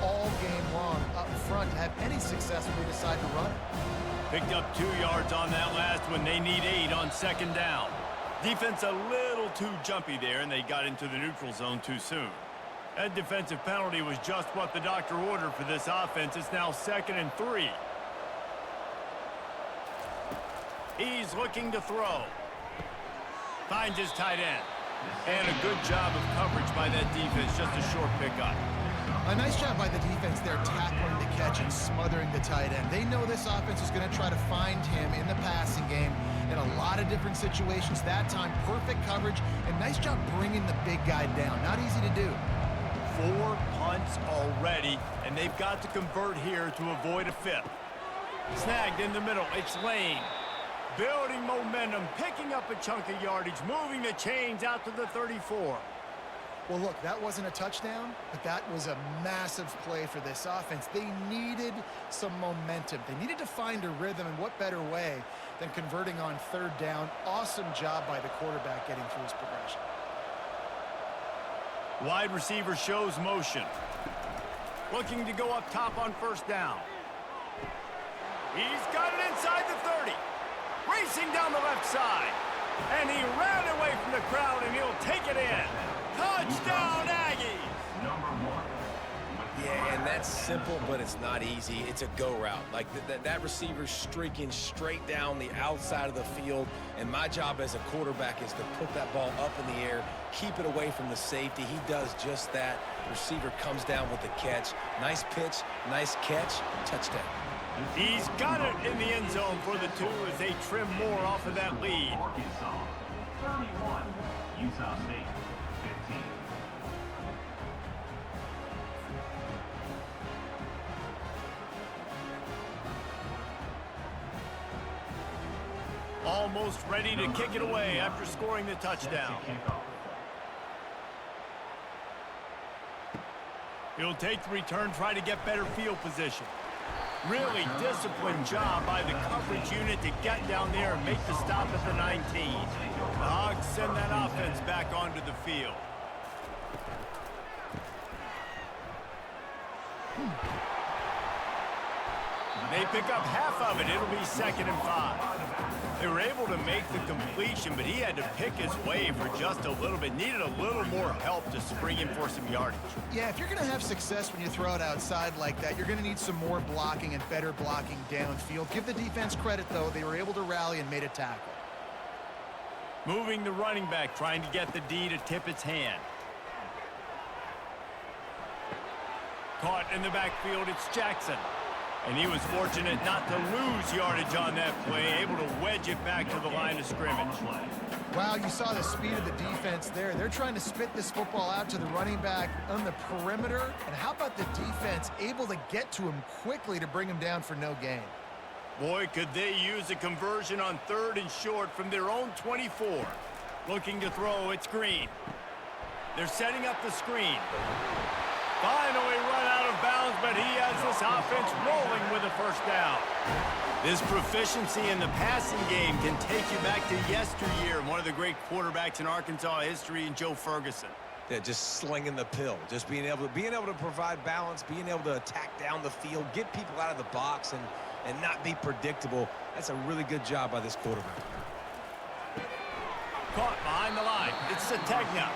all game long up front to have any success when they decide to run it. Picked up 2 yards on that last one. They need 8 on 2nd down. Defense a little too jumpy there, and they got into the neutral zone too soon. That defensive penalty was just what the doctor ordered for this offense. It's now 2nd and 3. He's looking to throw. Finds his tight end. And a good job of coverage by that defense. Just a short pickup. A nice job by the defense there, tackling the catch and smothering the tight end. They know this offense is going to try to find him in the passing game in a lot of different situations. That time, perfect coverage, and nice job bringing the big guy down. Not easy to do. 4 punts already, and they've got to convert here to avoid a 5th. Snagged in the middle. It's Lane. Building momentum, picking up a chunk of yardage, moving the chains out to the 34. Well, look, that wasn't a touchdown, but that was a massive play for this offense. They needed some momentum. They needed to find a rhythm, and what better way than converting on 3rd down. Awesome job by the quarterback getting through his progression. Wide receiver shows motion. Looking to go up top on 1st down. He's got it inside the 30. Racing down the left side. And he ran away from the crowd, and he'll take it in. Touchdown, Aggies! Number 1. Yeah, and that's simple, but it's not easy. It's a go route. Like that receiver's streaking straight down the outside of the field, and my job as a quarterback is to put that ball up in the air, keep it away from the safety. He does just that. Receiver comes down with the catch. Nice pitch, nice catch, touchdown. He's got it in the end zone for the 2 as they trim more off of that lead. Arkansas 31, Utah State 15. Almost ready to kick it away after scoring the touchdown. He'll take the return, try to get better field position. Really disciplined job by the coverage unit to get down there and make the stop at the 19. The Hogs send that offense back onto the field. They pick up half of it. It'll be 2nd and 5. They were able to make the completion, but he had to pick his way for just a little bit. Needed a little more help to spring him for some yardage. Yeah, if you're going to have success when you throw it outside like that, you're going to need some more blocking and better blocking downfield. Give the defense credit, though. They were able to rally and made a tackle. Moving the running back, trying to get the D to tip its hand. Caught in the backfield, it's Jackson. And he was fortunate not to lose yardage on that play, able to wedge it back to the line of scrimmage. Wow, you saw the speed of the defense there. They're trying to spit this football out to the running back on the perimeter. And how about the defense able to get to him quickly to bring him down for no gain? Boy, could they use a conversion on 3rd and short from their own 24. Looking to throw, it's Green. They're setting up the screen. Finally run out of bounds, but he has this offense rolling with a 1st down. This proficiency in the passing game can take you back to yesteryear. One of the great quarterbacks in Arkansas history, Joe Ferguson. Yeah, just slinging the pill, just being able to provide balance, being able to attack down the field, get people out of the box, and not be predictable. That's a really good job by this quarterback. Caught behind the line. It's Sategna.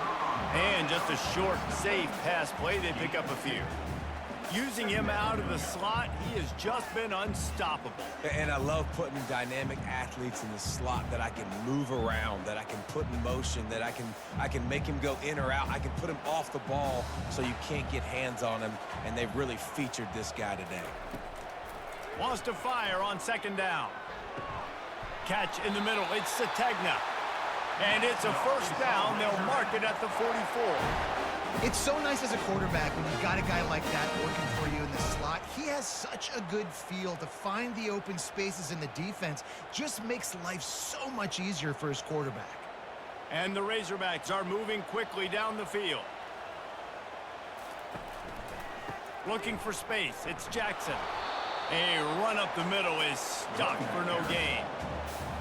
And just a short, safe pass play. They pick up a few. Using him out of the slot, he has just been unstoppable. And I love putting dynamic athletes in the slot that I can move around, that I can put in motion, that I can make him go in or out. I can put him off the ball so you can't get hands on him, and they've really featured this guy today. Wants to fire on 2nd down. Catch in the middle. It's Sategna. And it's a 1st down. They'll mark it at the 44. It's so nice as a quarterback when you've got a guy like that working for you in the slot. He has such a good feel to find the open spaces in the defense. Just makes life so much easier for his quarterback. And the Razorbacks are moving quickly down the field. Looking for space. It's Jackson. A run up the middle is stuck for no gain.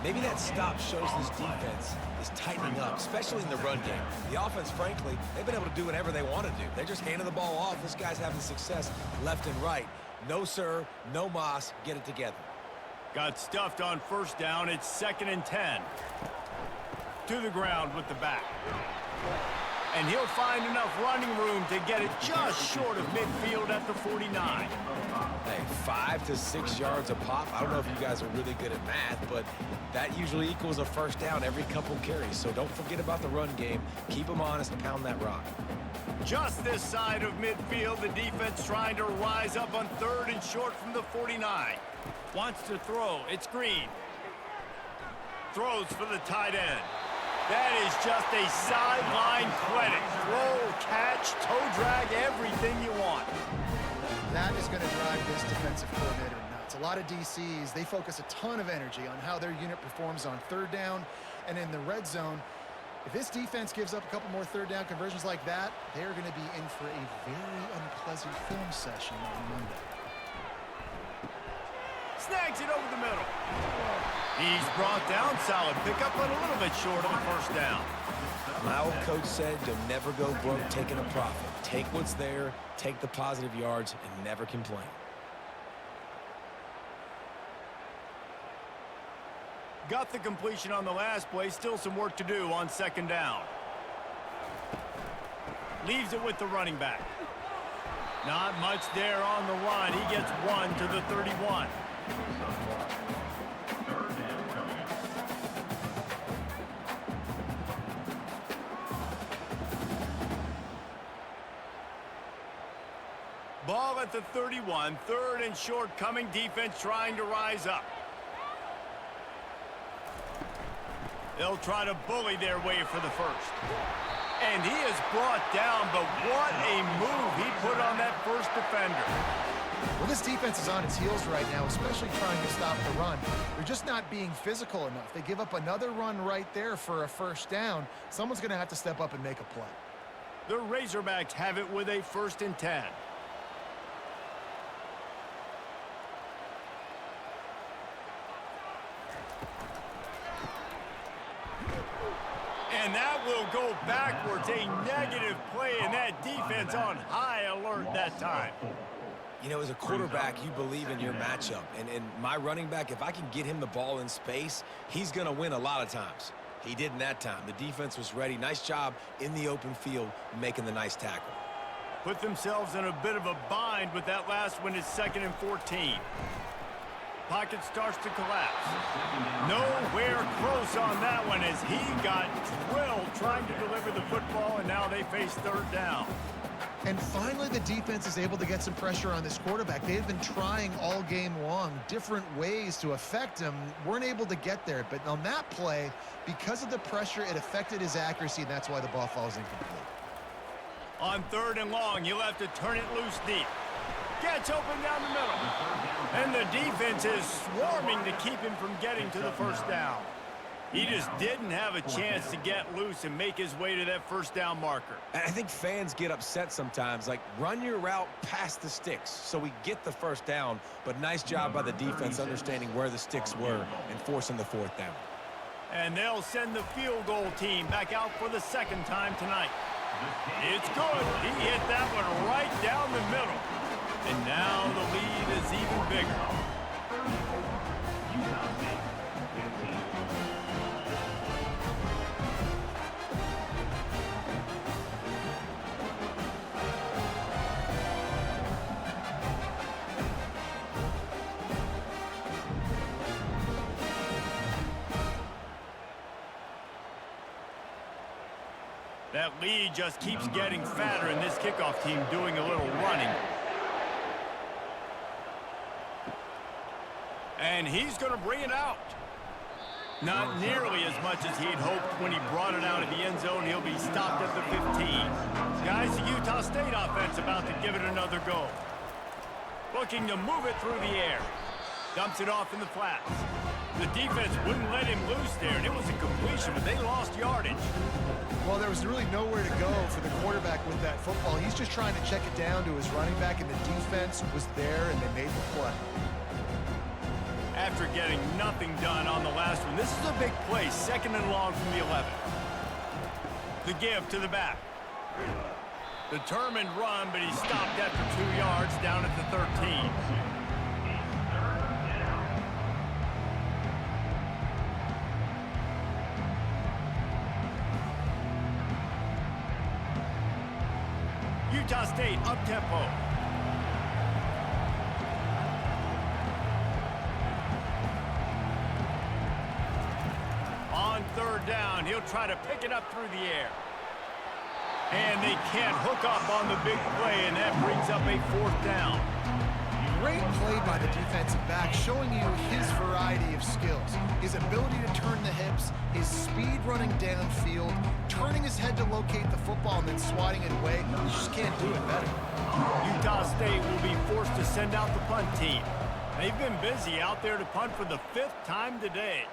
Maybe that stop shows this defense is tightening up, especially in the run game. The offense, frankly, they've been able to do whatever they want to do. They're just handing the ball off. This guy's having success left and right. No, sir, no mas. Get it together. Got stuffed on 1st down. It's 2nd and 10. To the ground with the back. And he'll find enough running room to get it just short of midfield at the 49. Hey, 5 to 6 yards a pop. I don't know if you guys are really good at math, but that usually equals a 1st down every couple carries. So don't forget about the run game. Keep them honest and pound that rock. Just this side of midfield, the defense trying to rise up on 3rd and short from the 49. Wants to throw. It's Green. Throws for the tight end. That is just a sideline clinic. Throw, catch, toe drag, everything you want. That is going to drive this defensive coordinator nuts. A lot of DCs, they focus a ton of energy on how their unit performs on 3rd down and in the red zone. If this defense gives up a couple more 3rd down conversions like that, they're going to be in for a very unpleasant film session on Monday. Snags it over the middle. He's brought down, solid pickup, but a little bit short of the 1st down. My old coach said you'll never go broke taking a profit. Take what's there, take the positive yards, and never complain. Got the completion on the last play. Still some work to do on 2nd down. Leaves it with the running back. Not much there on the run. He gets 1 to the 31. 3rd down coming up. Ball at the 31. 3rd and short coming. Defense trying to rise up. They'll try to bully their way for the 1st. And he is brought down, but what a move he put on that 1st defender. Well, this defense is on its heels right now, especially trying to stop the run. They're just not being physical enough. They give up another run right there for a 1st down. Someone's going to have to step up and make a play. The Razorbacks have it with a 1st and 10. go backwards. A negative play, and that defense on high alert that time. You know, as a quarterback, you believe in your matchup. And my running back, if I can get him the ball in space, he's going to win a lot of times. He didn't that time. The defense was ready. Nice job in the open field making the nice tackle. Put themselves in a bit of a bind with that last one is 2nd and 14. Pocket starts to collapse. Nowhere close on that one as he got drilled trying to deliver the football, and now they face 3rd down. And finally, the defense is able to get some pressure on this quarterback. They've been trying all game long different ways to affect him. Weren't able to get there. But on that play, because of the pressure, it affected his accuracy, and that's why the ball falls incomplete. On 3rd and long, you'll have to turn it loose deep. Gets open down the middle. And the defense is swarming to keep him from getting to the 1st down. He just didn't have a chance to get loose and make his way to that 1st down marker. And I think fans get upset sometimes, like run your route past the sticks so we get the 1st down, but nice job by the defense understanding where the sticks were and forcing the 4th down. And they'll send the field goal team back out for the 2nd time tonight. It's good. He hit that one right down the middle. And now the lead is even bigger. Utah State, 15. That lead just keeps getting fatter, and this kickoff team doing a little running. And he's going to bring it out. Not nearly as much as he'd hoped when he brought it out of the end zone. He'll be stopped at the 15. Guys, the Utah State offense about to give it another go. Looking to move it through the air. Dumps it off in the flats. The defense wouldn't let him loose there, and it was a completion, but they lost yardage. Well, there was really nowhere to go for the quarterback with that football. He's just trying to check it down to his running back, and the defense was there, and they made the play. After getting nothing done on the last one, this is a big play, 2nd and long from the 11. The give to the back. Determined run, but he stopped after 2 yards down at the 13. Utah State up-tempo. On 3rd down, he'll try to pick it up through the air. And they can't hook up on the big play, and that brings up a 4th down. Great play by the defensive back, showing you his variety of skills. His ability to turn the hips, his speed running downfield, turning his head to locate the football and then swatting it away. You just can't do it better. Utah State will be forced to send out the punt team. They've been busy out there to punt for the 5th time today.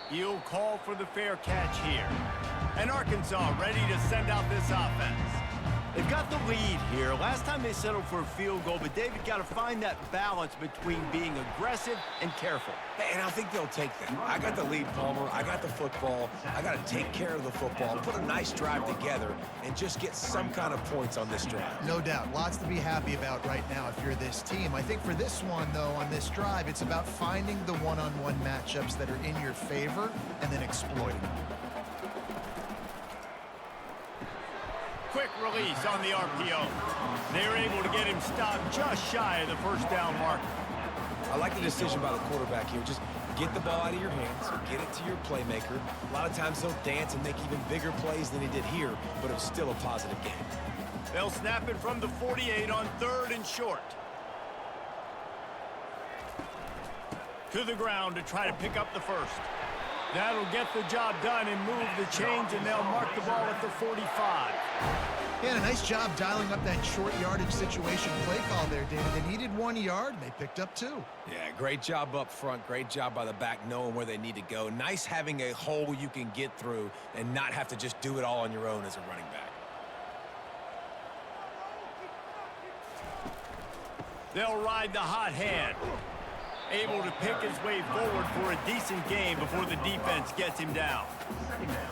He'll call for the fair catch here. And Arkansas ready to send out this offense. They've got the lead here. Last time they settled for a field goal, but David got to find that balance between being aggressive and careful. And I think they'll take that. I got the lead, Palmer. I got the football. I got to take care of the football, put a nice drive together, and just get some kind of points on this drive. No doubt. Lots to be happy about right now if you're this team. I think for this one, though, on this drive, it's about finding the one-on-one matchups that are in your favor and then exploiting them. Quick release on the RPO. They were able to get him stopped just shy of the 1st down mark. I like the decision by the quarterback here. Just get the ball out of your hands, get it to your playmaker. A lot of times he'll dance and make even bigger plays than he did here, but it was still a positive game. They'll snap it from the 48 on 3rd and short. To the ground to try to pick up the 1st. That'll get the job done and move the chains, and they'll mark the ball at the 45. Yeah, a nice job dialing up that short yardage situation play call there, David. They needed 1 yard, and they picked up 2. Yeah, great job up front. Great job by the back knowing where they need to go. Nice having a hole you can get through and not have to just do it all on your own as a running back. They'll ride the hot hand. Able to pick his way forward for a decent game before the defense gets him down.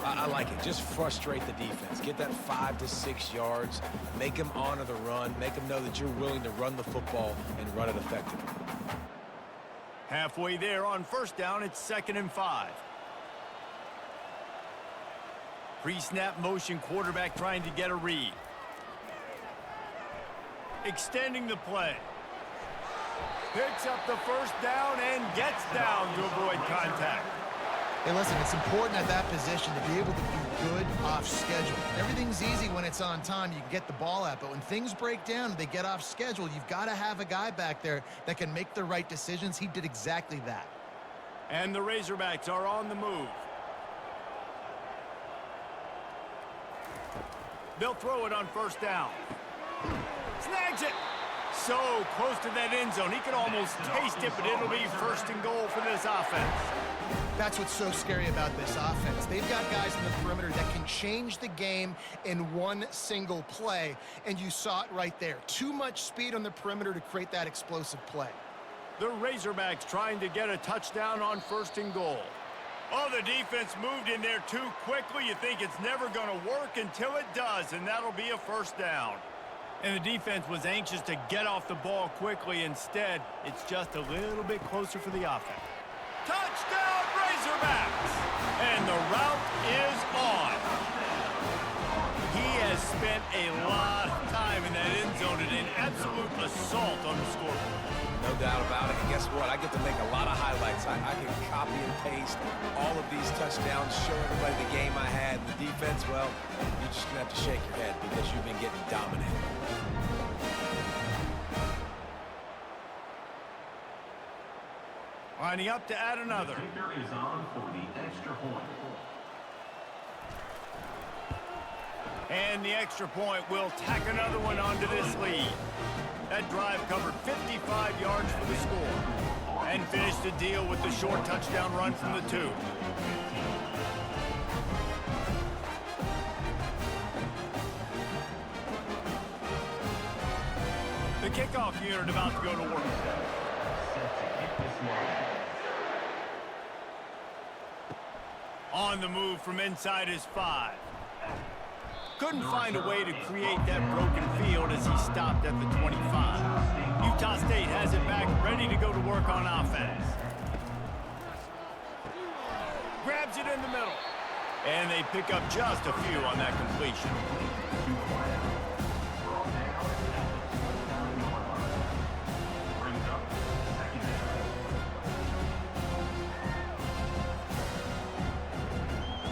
I like it. Just frustrate the defense. Get that 5 to 6 yards. Make them honor the run. Make them know that you're willing to run the football and run it effectively. Halfway there on first down, it's 2nd and 5. Pre-snap motion quarterback trying to get a read. Extending the play. Picks up the first down and gets down to avoid contact. Hey, listen, it's important at that position to be able to be good off schedule. Everything's easy when it's on time. You can get the ball out, but when things break down and they get off schedule, you've got to have a guy back there that can make the right decisions. He did exactly that. And the Razorbacks are on the move. They'll throw it on first down. Snags it. So close to that end zone. He could almost taste it, but it'll be 1st and goal for this offense. That's what's so scary about this offense. They've got guys in the perimeter that can change the game in one single play, and you saw it right there. Too much speed on the perimeter to create that explosive play. The Razorbacks trying to get a touchdown on 1st and goal. Oh, the defense moved in there too quickly. You think it's never going to work until it does, and that'll be a 1st down. And the defense was anxious to get off the ball quickly. Instead, it's just a little bit closer for the offense. Touchdown, Razorbacks! And the route is on. He has spent a lot of time in that end zone and an absolute assault on the scoreboard. No doubt about it. And guess what? I get to make a lot of highlights. I can copy and paste all of these touchdowns, show everybody the game I had. And the defense, well, you're just going to have to shake your head because you've been getting dominated. Lining up to add another. Kicker is on for the extra point. And the extra point will tack another one onto this lead. That drive covered 55 yards for the score and finished the deal with the short touchdown run from the 2. The kickoff unit about to go to work. Set to kick this line. On the move from inside his 5. Couldn't find a way to create that broken field as he stopped at the 25. Utah State has it back, ready to go to work on offense. Grabs it in the middle. And they pick up just a few on that completion.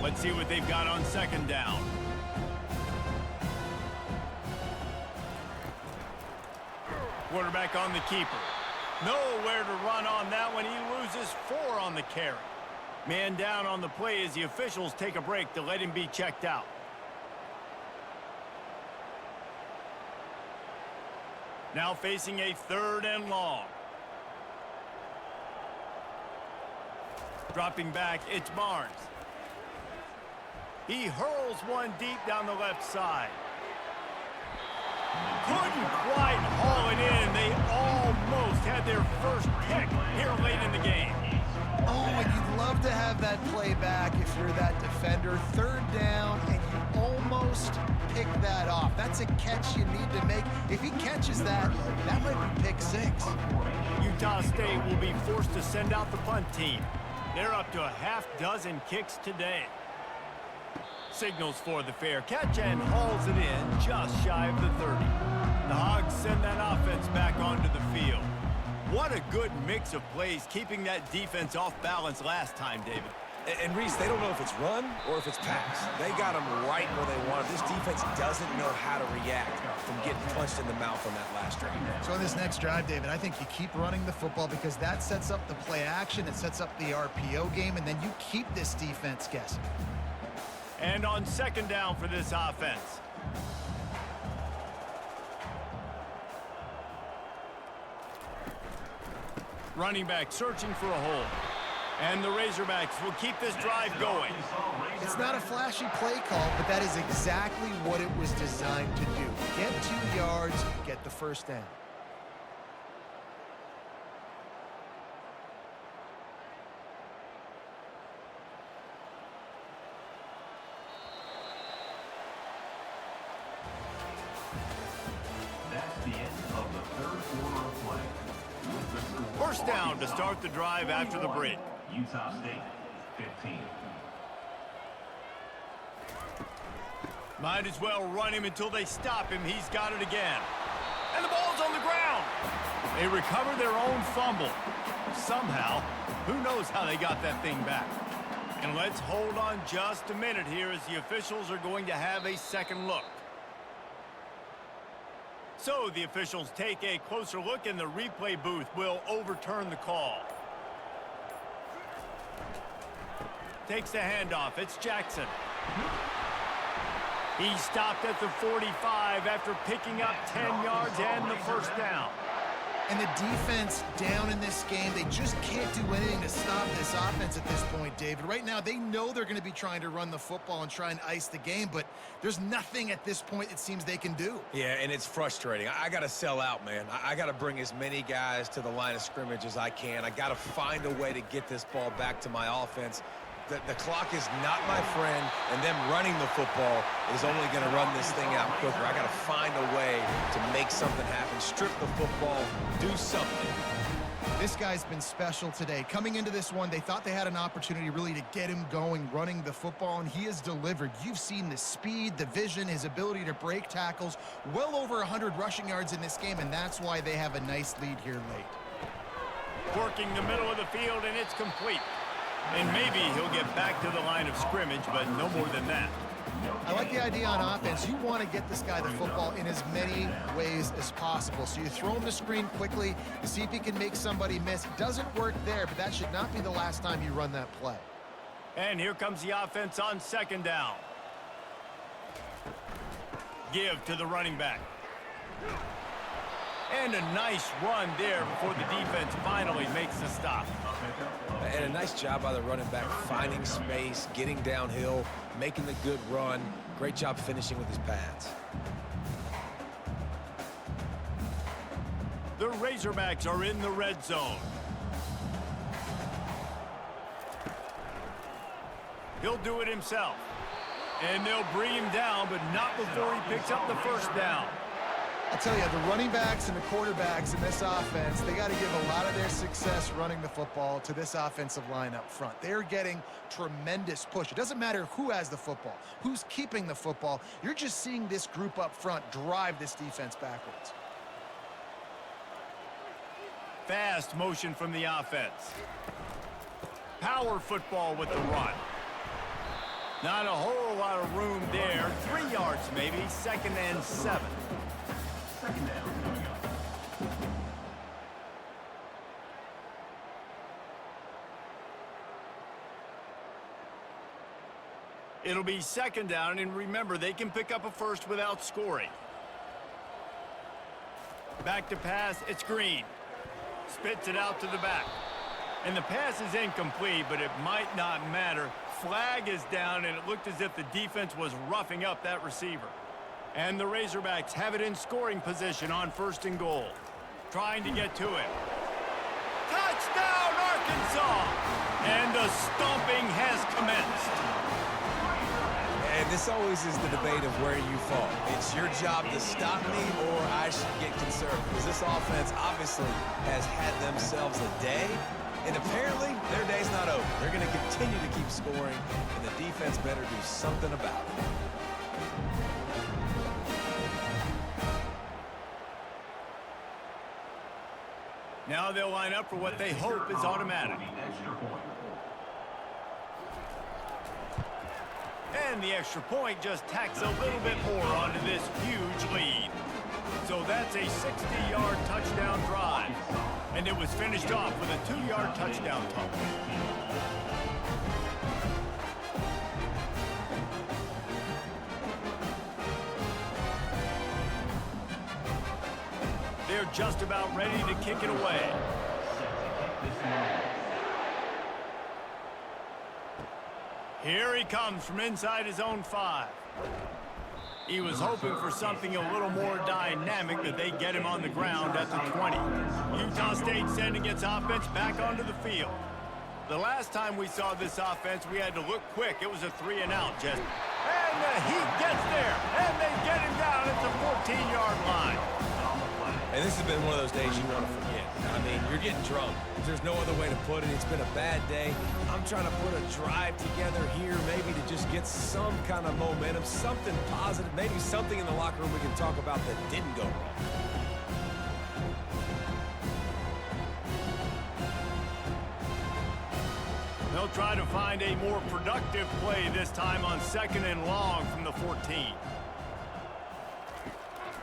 Let's see what they've got on 2nd down. Quarterback on the keeper. Nowhere to run on that one. He loses 4 on the carry. Man down on the play as the officials take a break to let him be checked out. Now facing a 3rd and long. Dropping back, it's Barnes. He hurls one deep down the left side. Couldn't quite haul it in. They almost had their first pick here late in the game. Oh, and you'd love to have that play back if you're that defender. 3rd down, and you almost pick that off. That's a catch you need to make. If he catches that, that might be pick 6. Utah State will be forced to send out the punt team. They're up to a half dozen kicks today. Signals for the fair catch and hauls it in just shy of the 30. The Hogs send that offense back onto the field. What a good mix of plays, keeping that defense off balance last time, David. And Reese, they don't know if it's run or if it's pass. They got them right where they want. This defense doesn't know how to react from getting punched in the mouth on that last drive. So in this next drive, David, I think you keep running the football because that sets up the play action, it sets up the RPO game, and then you keep this defense guessing. And on 2nd down for this offense. Running back searching for a hole. And the Razorbacks will keep this drive going. It's not a flashy play call, but that is exactly what it was designed to do. Get 2 yards, get the 1st down. First down to start the drive after the break. Utah State, 15. Might as well run him until they stop him. He's got it again. And the ball's on the ground. They recover their own fumble. Somehow, who knows how they got that thing back. And let's hold on just a minute here as the officials are going to have a second look. So the officials take a closer look and the replay booth will overturn the call. Takes the handoff. It's Jackson. He stopped at the 45 after picking up 10 yards and the first down. And the defense down in this game, they just can't do anything to stop this offense at this point, David. Right now, they know they're going to be trying to run the football and try and ice the game, but there's nothing at this point it seems they can do. Yeah, and it's frustrating. I got to sell out, man. I got to bring as many guys to the line of scrimmage as I can. I got to find a way to get this ball back to my offense. The clock is not my friend, and them running the football is only going to run this thing out quicker. I got to find a way to make something happen, strip the football, do something. This guy's been special today. Coming into this one, they thought they had an opportunity really to get him going, running the football, and he has delivered. You've seen the speed, the vision, his ability to break tackles, well over 100 rushing yards in this game, and that's why they have a nice lead here late. Working the middle of the field, and it's complete. And maybe he'll get back to the line of scrimmage, but no more than that. I like the idea on offense. You want to get this guy the football in as many ways as possible. So you throw him the screen quickly to see if he can make somebody miss. Doesn't work there, but that should not be the last time you run that play. And here comes the offense on second down. Give to the running back. And a nice run there before the defense finally makes the stop. And a nice job by the running back, finding space, getting downhill, making the good run. Great job finishing with his pads. The Razorbacks are in the red zone. He'll do it himself. And they'll bring him down, but not before he picks up the first down. I'll tell you, the running backs and the quarterbacks in this offense, they got to give a lot of their success running the football to this offensive line up front. They're getting tremendous push. It doesn't matter who has the football, who's keeping the football. You're just seeing this group up front drive this defense backwards. Fast motion from the offense. Power football with the run. Not a whole lot of room there. 3 yards maybe, 2nd and 7. Second down coming up. It'll be 2nd down, and remember, they can pick up a first without scoring. Back to pass, it's Green. Spits it out to the back. And the pass is incomplete, but it might not matter. Flag is down, and it looked as if the defense was roughing up that receiver. And the Razorbacks have it in scoring position on 1st and goal. Trying to get to it. Touchdown, Arkansas! And the stomping has commenced. And this always is the debate of where you fall. It's your job to stop me, or I should get conservative. Because this offense obviously has had themselves a day, and apparently their day's not over. They're going to continue to keep scoring, and the defense better do something about it. Now they'll line up for what they hope is automatic. And the extra point just tacks a little bit more onto this huge lead. So that's a 60-yard touchdown drive. And it was finished off with a 2-yard touchdown total. They're just about ready to kick it away. Here he comes from inside his own 5. He was hoping for something a little more dynamic, but they get him on the ground at the 20. Utah State sending its offense back onto the field. The last time we saw this offense, we had to look quick. It was a 3-and-out, just. And the Heat gets there, and they get him down at the 14-yard line. And this has been one of those days you want to forget. I mean, you're getting drunk. There's no other way to put it. It's been a bad day. I'm trying to put a drive together here, maybe to just get some kind of momentum, something positive, maybe something in the locker room we can talk about that didn't go wrong. They'll try to find a more productive play this time on 2nd and long from the 14.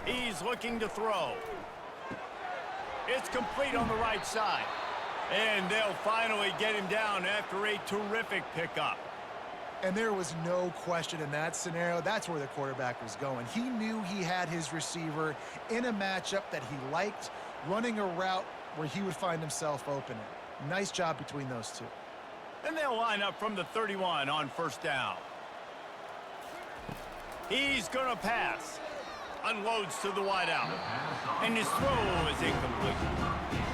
He's looking to throw. It's complete on the right side. And they'll finally get him down after a terrific pickup. And there was no question in that scenario. That's where the quarterback was going. He knew he had his receiver in a matchup that he liked, running a route where he would find himself open. Nice job between those two. And they'll line up from the 31 on 1st down. He's going to pass. Unloads to the wideout. And his throw is incomplete.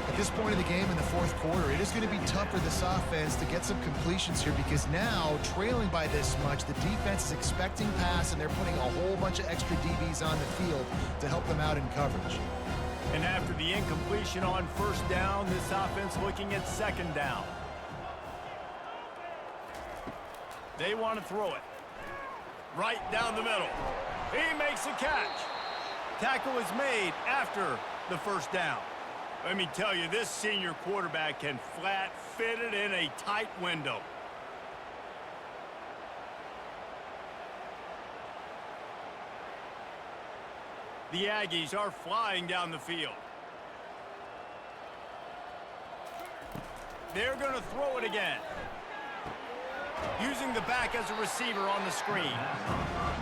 At this point in the game in the 4th quarter, it is going to be tough for this offense to get some completions here because now, trailing by this much, the defense is expecting pass, and they're putting a whole bunch of extra DBs on the field to help them out in coverage. And after the incompletion on 1st down, this offense looking at 2nd down. They want to throw it. Right down the middle. He makes a catch. Tackle is made after the 1st down. Let me tell you, this senior quarterback can flat fit it in a tight window. The Aggies are flying down the field. They're going to throw it again. Using the back as a receiver on the screen.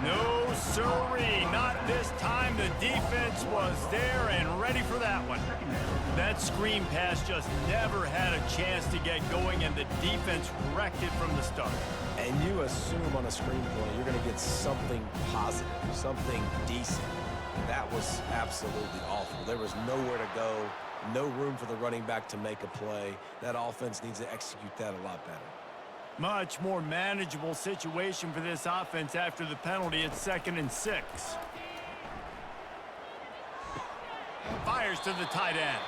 No, sirree, not this time. The defense was there and ready for that one. That screen pass just never had a chance to get going, and the defense wrecked it from the start. And you assume on a screen play you're going to get something positive, something decent. That was absolutely awful. There was nowhere to go, no room for the running back to make a play. That offense needs to execute that a lot better. Much more manageable situation for this offense after the penalty at 2nd and 6. Fires to the tight end.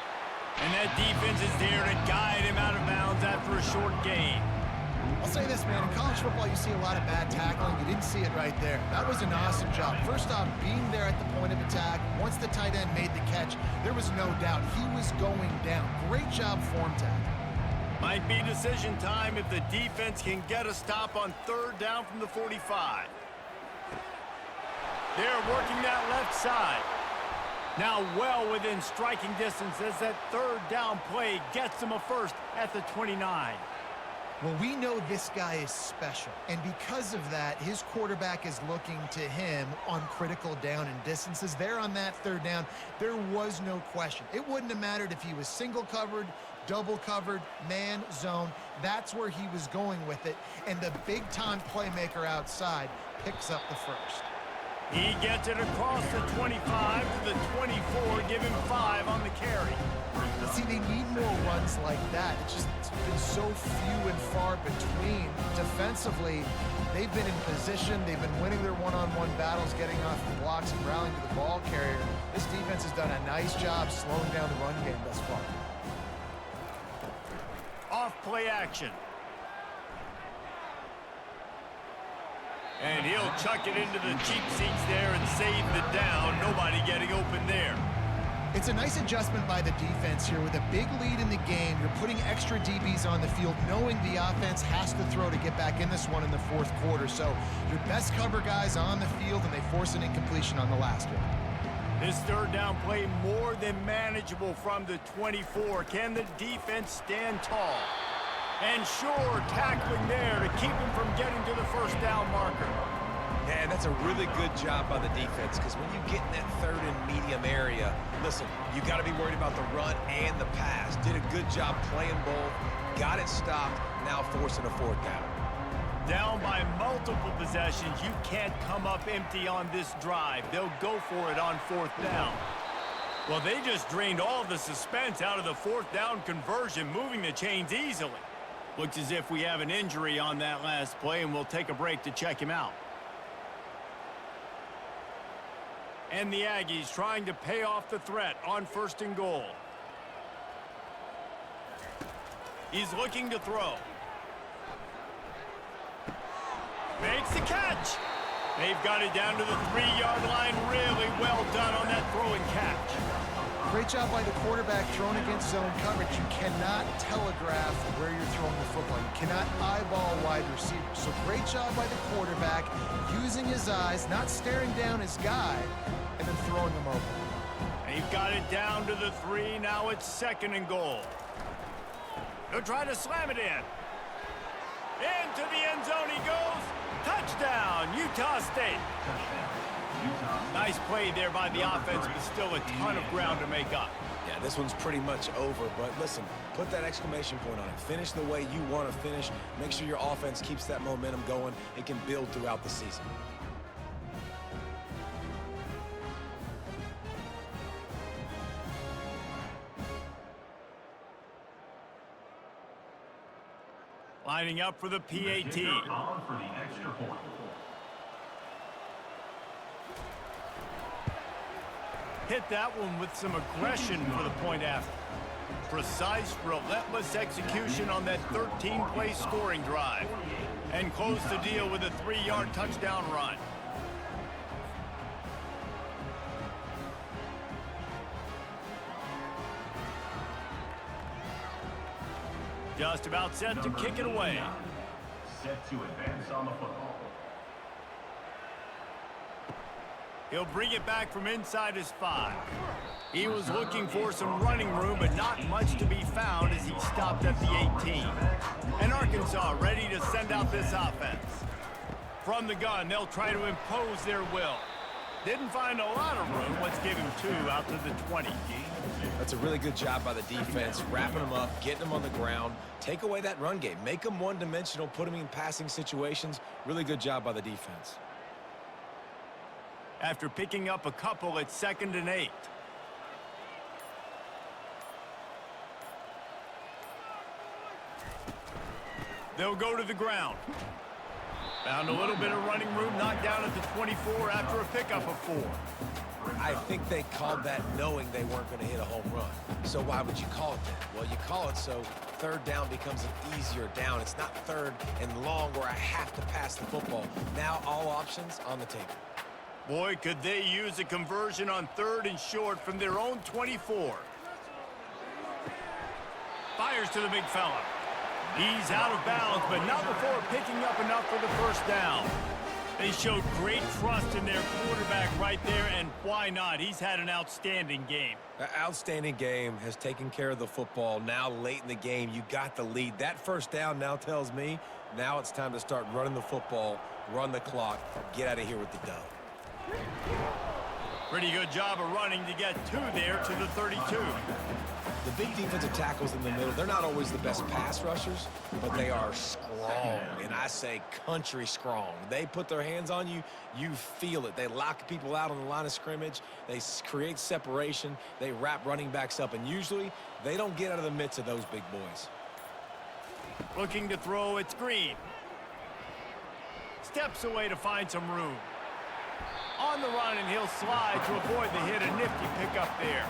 And that defense is there to guide him out of bounds after a short gain. I'll say this, man. In college football, you see a lot of bad tackling. You didn't see it right there. That was an awesome job. First off, being there at the point of attack. Once the tight end made the catch, there was no doubt he was going down. Great job form tackle. Might be decision time if the defense can get a stop on 3rd down from the 45. They're working that left side. Now well within striking distance as that 3rd down play gets them a first at the 29. Well, we know this guy is special, and because of that, his quarterback is looking to him on critical down and distances. There on that 3rd down, there was no question. It wouldn't have mattered if he was single covered, double covered, man, zone. That's where he was going with it, and the big-time playmaker outside picks up the first. He gets it across the 25 to the 24, give him 5 on the carry. But see, they need more runs like that. It's been so few and far between. Defensively, they've been in position. They've been winning their one-on-one battles, getting off the blocks and rallying to the ball carrier. This defense has done a nice job slowing down the run game thus far. Off play action. And he'll chuck it into the cheap seats there and save the down. Nobody getting open there. It's a nice adjustment by the defense here. With a big lead in the game, you're putting extra DBs on the field, knowing the offense has to throw to get back in this one in the 4th quarter. So your best cover guys on the field, and they force an incompletion on the last one. This 3rd down play more than manageable from the 24. Can the defense stand tall? And sure, tackling there to keep him from getting to the 1st down marker. And that's a really good job by the defense, because when you get in that 3rd and medium area, listen, you got to be worried about the run and the pass. Did a good job playing both, got it stopped, now forcing a 4th down. Down by multiple possessions, you can't come up empty on this drive. They'll go for it on 4th down. Well, they just drained all the suspense out of the 4th down conversion, moving the chains easily. Looks as if we have an injury on that last play, and we'll take a break to check him out. And the Aggies trying to pay off the threat on 1st and goal. He's looking to throw. Makes the catch. They've got it down to the 3-yard line. Really well done on that throw and catch. Great job by the quarterback throwing against zone coverage. You cannot telegraph where you're throwing the football. You cannot eyeball wide receivers. So great job by the quarterback using his eyes, not staring down his guy, and then throwing him open. They've got it down to the 3. Now it's 2nd and goal. They'll try to slam it in. Into the end zone he goes. Touchdown, Utah State. Nice play there by the offense, but still a ton of ground to make up. Yeah, this one's pretty much over, but listen, put that exclamation point on it. Finish the way you want to finish. Make sure your offense keeps that momentum going. It can build throughout the season. Lining up for the PAT. On for the extra point. Hit that one with some aggression for the point after. Precise, relentless execution on that 13-play scoring drive. And close the deal with a 3-yard touchdown run. Just about set to kick it away. Set to advance on the football. He'll bring it back from inside his 5. He was looking for some running room, but not much to be found as he stopped at the 18. And Arkansas ready to send out this offense. From the gun, they'll try to impose their will. Didn't find a lot of room. Let's give him 2 out to the 20. That's a really good job by the defense, wrapping them up, getting them on the ground. Take away that run game. Make them one-dimensional, put them in passing situations. Really good job by the defense. After picking up a couple, it's 2nd and 8. They'll go to the ground. Found a little bit of running room, knocked down at the 24 after a pickup of 4. I think they called that knowing they weren't going to hit a home run. So why would you call it that? Well, you call it so 3rd down becomes an easier down. It's not 3rd and long where I have to pass the football. Now all options on the table. Boy, could they use a conversion on 3rd and short from their own 24. Fires to the big fella. He's out of bounds, but not before picking up enough for the 1st down. They showed great trust in their quarterback right there, and why not? He's had an outstanding game. An outstanding game, has taken care of the football. Now late in the game, you got the lead. That 1st down now tells me now it's time to start running the football, run the clock, get out of here with the dub. Pretty good job of running to get 2 there to the 32. The big defensive tackles in the middle, they're not always the best pass rushers, but they are strong, and I say country strong. They put their hands on you, you feel it. They lock people out on the line of scrimmage. They create separation. They wrap running backs up, and usually they don't get out of the midst of those big boys. Looking to throw, it's Green. Steps away to find some room. On the run, and he'll slide to avoid the hit. A nifty pickup there.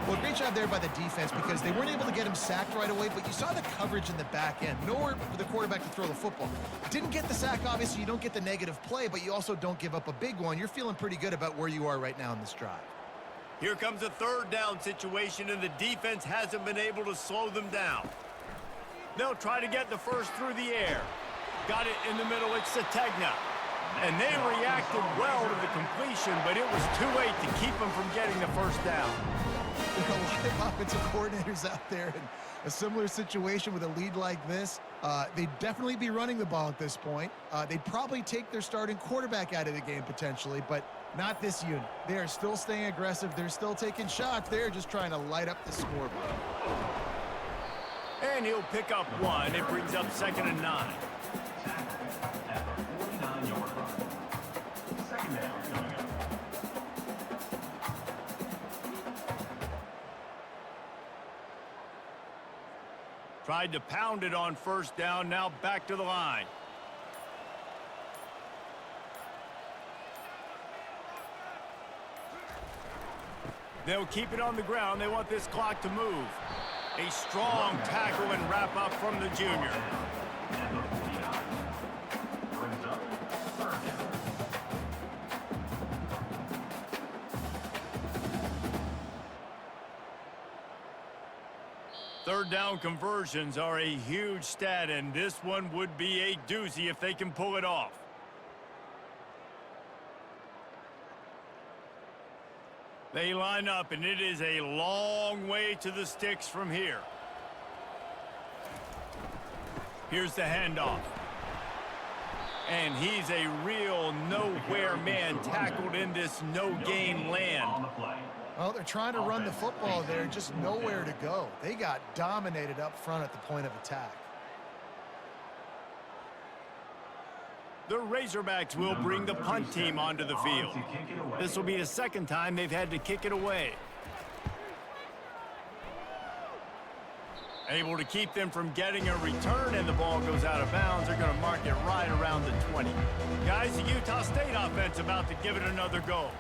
Well, great job there by the defense because they weren't able to get him sacked right away, but you saw the coverage in the back end. Nowhere for the quarterback to throw the football. Didn't get the sack, obviously. You don't get the negative play, but you also don't give up a big one. You're feeling pretty good about where you are right now in this drive. Here comes a 3rd down situation, and the defense hasn't been able to slow them down. They'll try to get the 1st through the air. Got it in the middle. It's Sategna. And they reacted well to the completion, but it was too late to keep them from getting the 1st down. There are a lot of offensive coordinators out there in a similar situation with a lead like this. They'd definitely be running the ball at this point. They'd probably take their starting quarterback out of the game potentially, but not this unit. They are still staying aggressive. They're still taking shots. They're just trying to light up the scoreboard. And he'll pick up 1. It brings up 2nd and 9. At the 49-yard line. 2nd down coming up. Tried to pound it on 1st down. Now back to the line. They'll keep it on the ground. They want this clock to move. A strong tackle and wrap up from the junior. And the 49. Brings up third down. Third down conversions are a huge stat, and this one would be a doozy if they can pull it off. They line up, and it is a long way to the sticks from here. Here's the handoff. And he's a real nowhere man tackled in this no-gain land. On the play. Well, they're trying to run the football there, just nowhere to go. They got dominated up front at the point of attack. The Razorbacks will bring the punt team onto the field. This will be the second time they've had to kick it away. Able to keep them from getting a return, and the ball goes out of bounds. They're going to mark it right around the 20. Guys, the Utah State offense about to give it another go.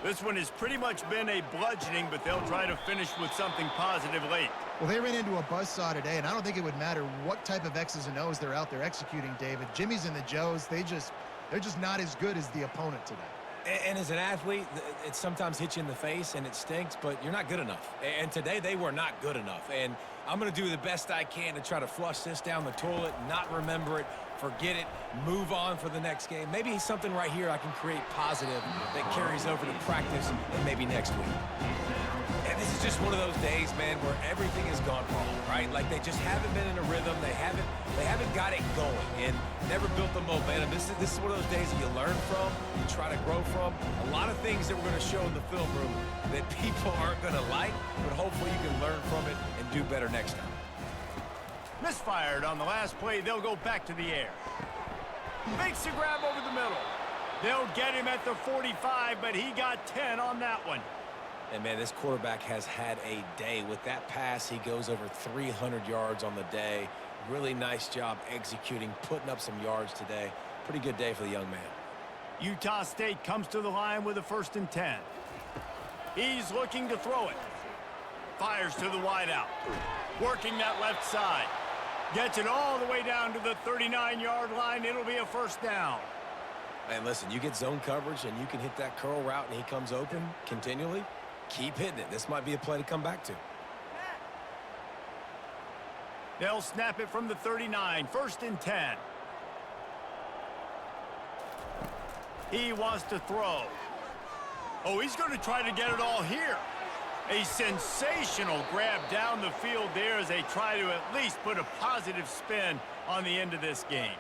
This one has pretty much been a bludgeoning, but they'll try to finish with something positive late. Well, they ran into a buzzsaw today, and I don't think it would matter what type of X's and O's they're out there executing, David. Jimmy's and the Joes, they're just not as good as the opponent today. And as an athlete, it sometimes hits you in the face and it stinks, but you're not good enough. And today they were not good enough. And I'm going to do the best I can to try to flush this down the toilet, not remember it, forget it, move on for the next game. Maybe something right here I can create positive that carries over to practice and maybe next week. And this is just one of those days, man, where everything has gone wrong, right? Like they just haven't been in a rhythm. They haven't got it going and never built the momentum. This is one of those days that you learn from, you try to grow from. A lot of things that we're going to show in the film room that people aren't going to like, but hopefully you can learn from it and do better next time. Misfired on the last play. They'll go back to the air. Makes a grab over the middle. They'll get him at the 45, but he got 10 on that one. And, man, this quarterback has had a day. With that pass, he goes over 300 yards on the day. Really nice job executing, putting up some yards today. Pretty good day for the young man. Utah State comes to the line with a 1st and 10. He's looking to throw it. Fires to the wideout. Working that left side. Gets it all the way down to the 39-yard line. It'll be a 1st down. And listen, you get zone coverage and you can hit that curl route and he comes open continually. Keep hitting it. This might be a play to come back to. They'll snap it from the 39. 1st and 10. He wants to throw. Oh, he's going to try to get it all here. A sensational grab down the field there as they try to at least put a positive spin on the end of this game.